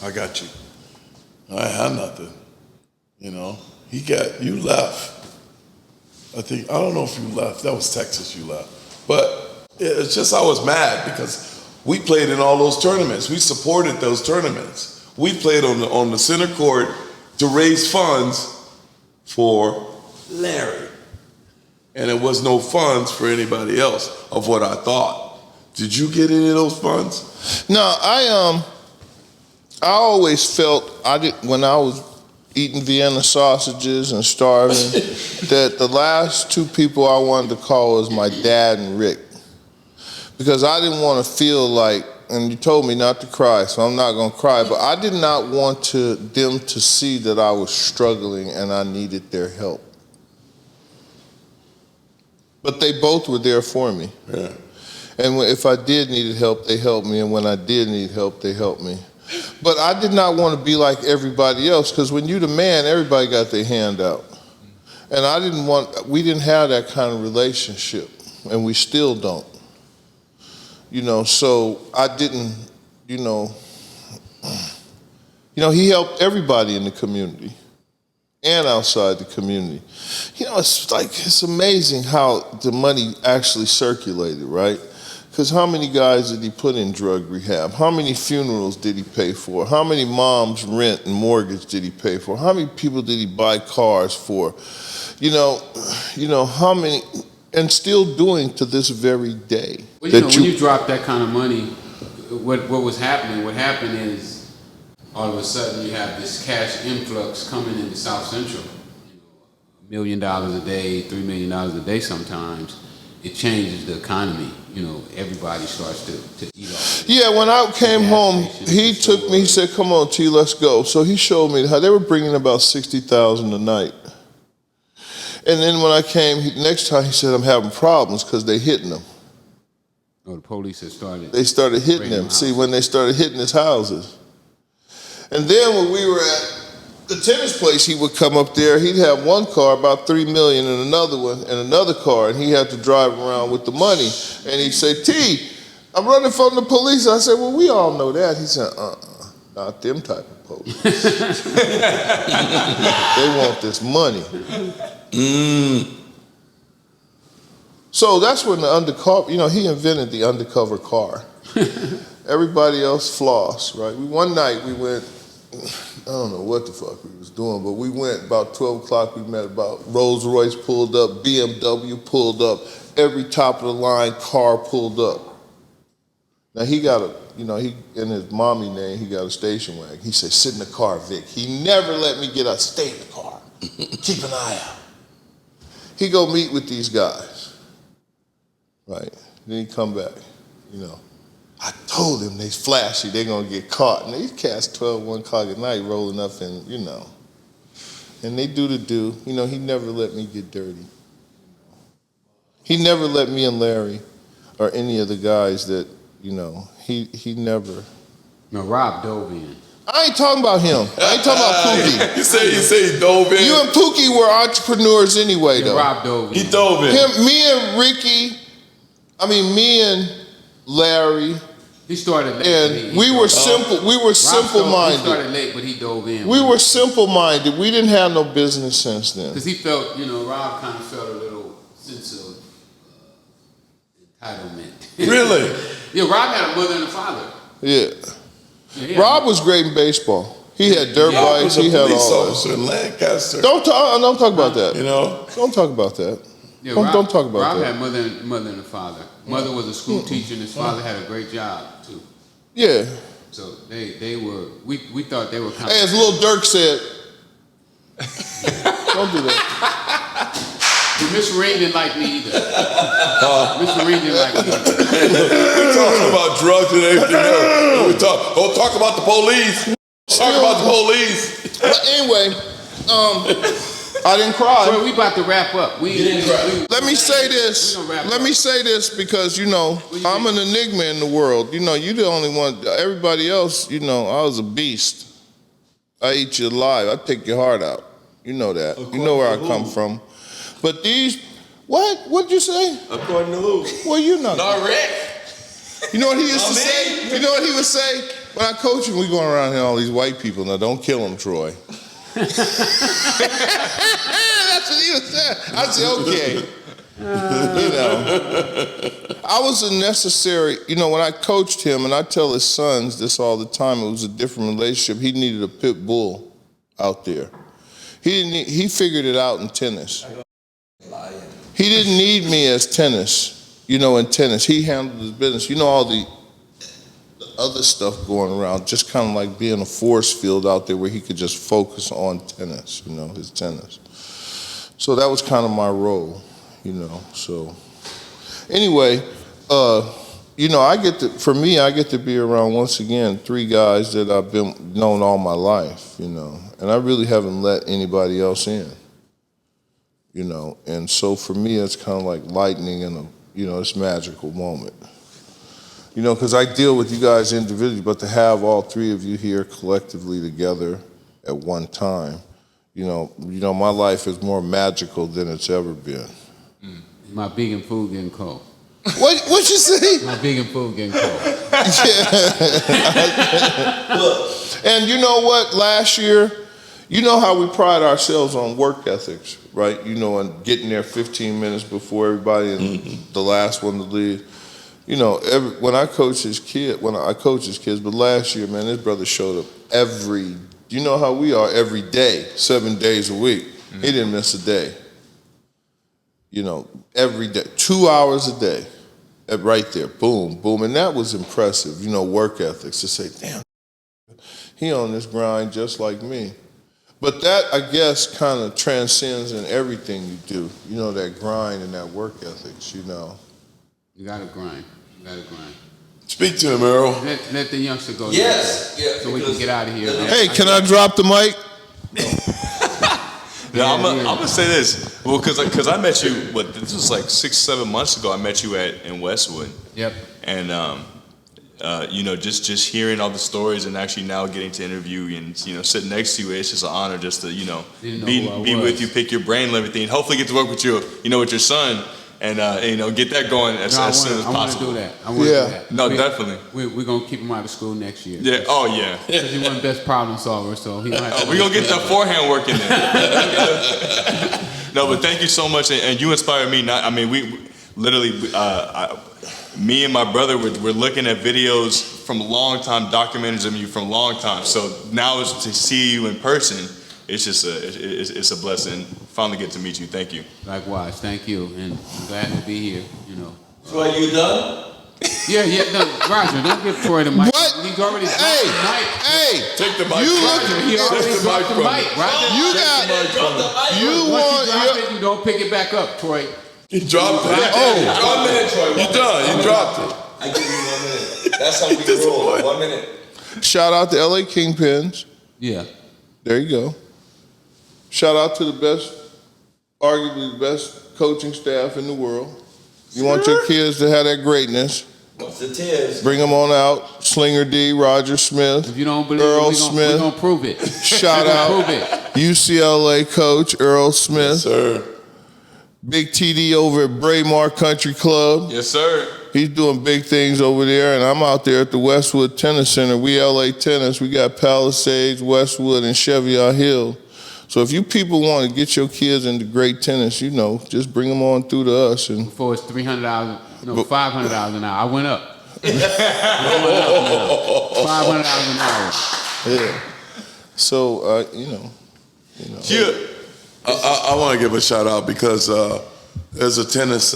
C: I got you. I had nothing, you know. You left. I don't know if you left. That was Texas you left. But it's just I was mad because we played in all those tournaments. We supported those tournaments. We played on the center court to raise funds for Larry. And there was no funds for anybody else of what I thought. Did you get any of those funds?
D: No, I always felt when I was eating Vienna sausages and starving that the last two people I wanted to call was my dad and Rick. Because I didn't want to feel like, and you told me not to cry, so I'm not going to cry, but I did not want them to see that I was struggling and I needed their help. But they both were there for me.
C: Yeah.
D: And if I did need help, they helped me, and when I did need help, they helped me. But I did not want to be like everybody else, because when you're the man, everybody got their hand out. And we didn't have that kind of relationship, and we still don't. So I didn't, he helped everybody in the community and outside the community. It's amazing how the money actually circulated, right? Because how many guys did he put in drug rehab? How many funerals did he pay for? How many moms' rent and mortgage did he pay for? How many people did he buy cars for? How many, and still doing to this very day.
A: Well, when you drop that kind of money, what happened is all of a sudden you have this cash influx coming into South Central. $1 million a day, $3 million a day sometimes. It changes the economy. Everybody starts to eat off.
D: Yeah, when I came home, he took me, he said, come on, T, let's go. So he showed me how they were bringing about $60,000 a night. And then when I came, next time he said, I'm having problems because they hitting them.
A: Oh, the police had started.
D: They started hitting them. See, when they started hitting his houses. And then when we were at the tennis place, he would come up there, he'd have one car, about $3 million, and another one, and another car, and he had to drive around with the money. And he'd say, T, I'm running from the police. I said, well, we all know that. He said, not them type of police. They want this money. So that's when the undercover, he invented the undercover car. Everybody else floss, right? One night we went, I don't know what the fuck we was doing, but we went about 12 o'clock, we met about Rolls Royce pulled up, BMW pulled up, every top of the line car pulled up. Now he got he in his mommy name, he got a station wagon. He said, sit in the car, Vic. He never let me get out, stay in the car, keep an eye out. He go meet with these guys, right? Then he come back, I told him they flashy, they gonna get caught. And these cats 12, 1 o'clock at night rolling up and, and they do the do. He never let me get dirty. He never let me and Larry or any of the guys that, he never.
A: No, Rob dove in.
D: I ain't talking about him. I ain't talking about Pookie.
C: You say he dove in?
D: You and Pookie were entrepreneurs anyway, though.
A: Rob dove in.
C: He dove in.
D: Me and Ricky, me and Larry.
A: He started late.
D: And we were simple-minded.
A: He started late, but he dove in.
D: We were simple-minded. We didn't have no business sense then.
A: Because he felt, Rob kind of felt a little sense of entitlement.
C: Really?
A: Yeah, Rob had a mother and a father.
D: Yeah. Rob was great in baseball. He had dirt bikes. He had all that.
C: In Lancaster.
D: Don't talk about that.
C: Don't
D: talk about that.
A: Yeah,
D: don't talk about
A: Rob
D: that.
A: had mother and a father. Mother was a school teacher, and his father had a great job too.
D: Yeah.
A: So they were. We thought they were kind
D: of. As Lil Durk said, don't do that.
A: Miss Ring didn't like me either. Miss Ring didn't like me either.
C: We're talking about drugs and everything else. Don't talk about the police. Talk about the police.
D: But anyway, I didn't cry.
A: Troy, we about to wrap up.
D: Let me say this.
A: We gonna wrap
D: Let
A: up.
D: me say this because, you know, I'm an enigma in the world. You know, you the only one. Everybody else, you know, I was a beast. I eat you alive. I take your heart out. You know that. You know where I come from. But these, what'd you say?
B: According to who?
D: Well, you know.
B: Not Rick.
D: You know what he used to say? You know what he would say? When I coach him, we going around here, all these white people. Now, don't kill them, Troy. That's what he would say. I said, okay. You know, I was a necessary, you know, when I coached him, and I tell his sons this all the time, it was a different relationship. He needed a pit bull out there. He figured it out in tennis. He didn't need me as tennis, you know, in tennis. He handled his business. You know, all the other stuff going around, just kind of like being a force field out there where he could just focus on tennis, you know, his tennis. So that was kind of my role, you know. So anyway, you know, I get to be around, once again, 3 guys that I've known all my life, you know, and I really haven't let anybody else in, you know. And so for me, it's kind of like lightning in a, you know, this magical moment. You know, because I deal with you guys individually, but to have all 3 of you here collectively together at one time, you know, my life is more magical than it's ever been.
A: My vegan food getting cold.
D: What you say?
A: My vegan food getting cold.
D: And you know what? Last year, you know how we pride ourselves on work ethics, right? You know, and getting there 15 minutes before everybody and the last one to leave. You know, when I coach his kids, but last year, man, this brother showed up you know how we are every day, 7 days a week. He didn't miss a day. You know, every day, 2 hours a day, right there, boom, boom. And that was impressive, you know, work ethics, to say, damn, he on this grind just like me. But that, I guess, kind of transcends in everything you do, you know, that grind and that work ethics, you know.
A: You gotta grind.
C: Speak to him, Errol.
A: Let the youngster go.
B: Yes. Yeah,
A: so we can get out of here.
D: Hey, can I drop the mic?
E: Yeah, I'm gonna say this. Well, because I met you. This was like 6-7 months ago. I met you in Westwood.
A: Yep.
E: And you know, just hearing all the stories and actually now getting to interview you and, you know, sitting next to you, it's just an honor just to, you know be with you, pick your brain and everything, and hopefully get to work with you know, with your son. And you know, get that going as soon as possible.
A: I want to do that. I want to do that.
E: No, definitely.
A: We're gonna keep him out of school next year.
E: Yeah. Oh yeah.
A: Because he wasn't best problem solver, so he.
E: We're gonna get that forehand work in there. No, but thank you so much, and you inspired me. We literally, me and my brother were looking at videos from a long time, documentaries of you from a long time. So now to see you in person, it's just it's a blessing. Finally get to meet you. Thank you.
A: Likewise, thank you, and I'm glad to be here. You know.
B: So are you done?
A: Yeah. No, Roger, don't give Troy the mic.
D: What?
A: He's already dropped the mic.
D: Hey,
C: Take the mic.
D: You
A: He already dropped the mic. Roger.
D: You got. You
A: Once
D: want
A: you drop it, you don't pick it back up, Troy.
C: You dropped it.
B: 1 minute, Troy.
C: You done. You dropped it.
B: I give you 1 minute. That's how we roll. 1 minute.
D: Shout out to LA Kingpins.
A: Yeah.
D: There you go. Shout out to the best, arguably the best coaching staff in the world. You want your kids to have that greatness.
B: What's the tears?
D: Bring them on out. Slinger D, Roger Smith,
A: If you don't believe
D: Earl
A: it,
D: Smith.
A: we're gonna prove it.
D: Shout out
A: Prove it.
D: UCLA coach Errol Smith.
C: Sir.
D: Big TD over at Braemar Country Club.
E: Yes, sir.
D: He's doing big things over there, and I'm out there at the Westwood Tennis Center. We LA Tennis. We got Palisades, Westwood, and Cheviot Hill. So if you people want to get your kids into great tennis, you know, just bring them on through to us. And
A: Before it's $300, $500 an hour. I went up. $500 an hour.
D: yeah. So you know.
E: Yeah.
C: I want to give a shout out because there's a tennis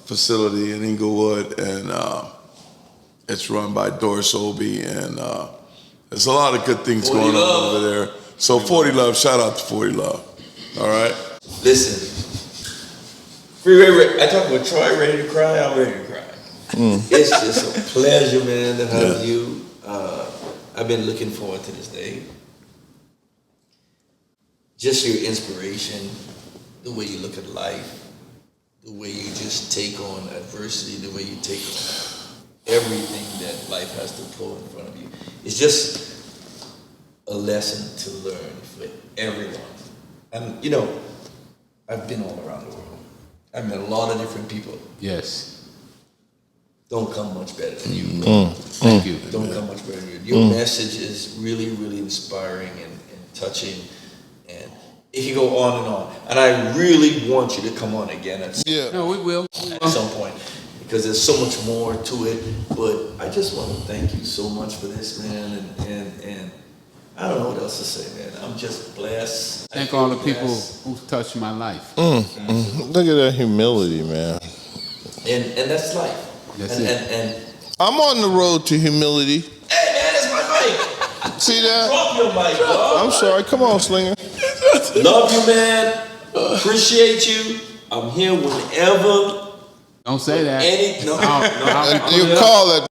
C: facility in Inglewood, and it's run by Dorsey, and there's a lot of good things going on over there. So 40 Love, shout out to 40 Love. All right?
B: Listen. Freeway Rick, I talk about Troy ready to cry, I'm ready to cry. It's just a pleasure, man, to have you. I've been looking forward to this day. just your inspiration, the way you look at life, the way you just take on adversity, the way you take on everything that life has to pull in front of you. It's just a lesson to learn for everyone. And you know, I've been all around the world. I've met a lot of different people.
A: Yes.
B: Don't come much better than you.
A: Thank you.
B: Don't come much better than you. Your message is really, really inspiring and touching, and it can go on and on. And I really want you to come on again at
A: No, we will.
B: some point, because there's so much more to it. But I just want to thank you so much for this, man, and I don't know what else to say, man. I'm just blessed.
A: Thank all the people who touched my life.
D: Look at that humility, man.
B: And that's life.
A: That's
B: and
D: I'm on the road to humility.
B: hey, man, that's my mic.
D: See that?
B: Drop your mic, dog.
D: I'm sorry. Come on, Slinger.
B: Love you, man. Appreciate you. I'm here whenever.
A: Don't say that.
D: You call that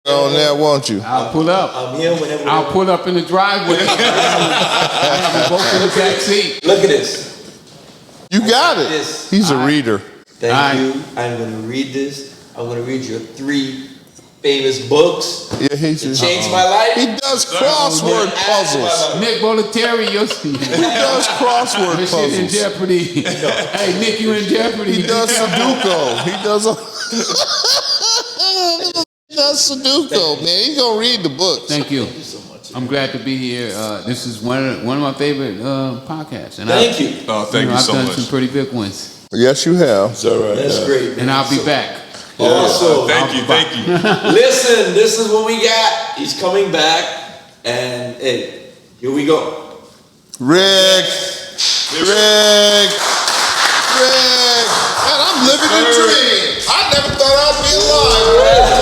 D: on there, won't you?
A: I'll pull up.
B: I'm here whenever.
A: I'll pull up in the driveway. I have both in the back seat.
B: Look at this.
D: You got it.
B: This.
D: He's a reader.
B: Thank you. I'm going to read this. I'm going to read your 3 famous books.
D: Yeah, he's
B: It changed my life.
D: He does crossword puzzles.
A: Nick Bollettieri,
D: He does crossword
A: your shit in
D: puzzles.
A: jeopardy. Hey, Nick, you in jeopardy.
D: He does Sudoku. He does Sudoku, man. He's gonna read the books.
A: Thank you.
B: Thank you so much.
A: I'm glad to be here. This is one of my favorite podcasts. And
B: Thank you.
E: Oh, thank you
A: I've
E: so
A: done
E: much.
A: some pretty big ones.
D: Yes, you have.
C: Is that right?
B: That's great, man.
A: And I'll be back.
B: Also,
E: Thank you.
B: listen, this is what we got. He's coming back. And hey, here we go.
D: Rick. Man, I'm living the dream. I never thought I'd be alive.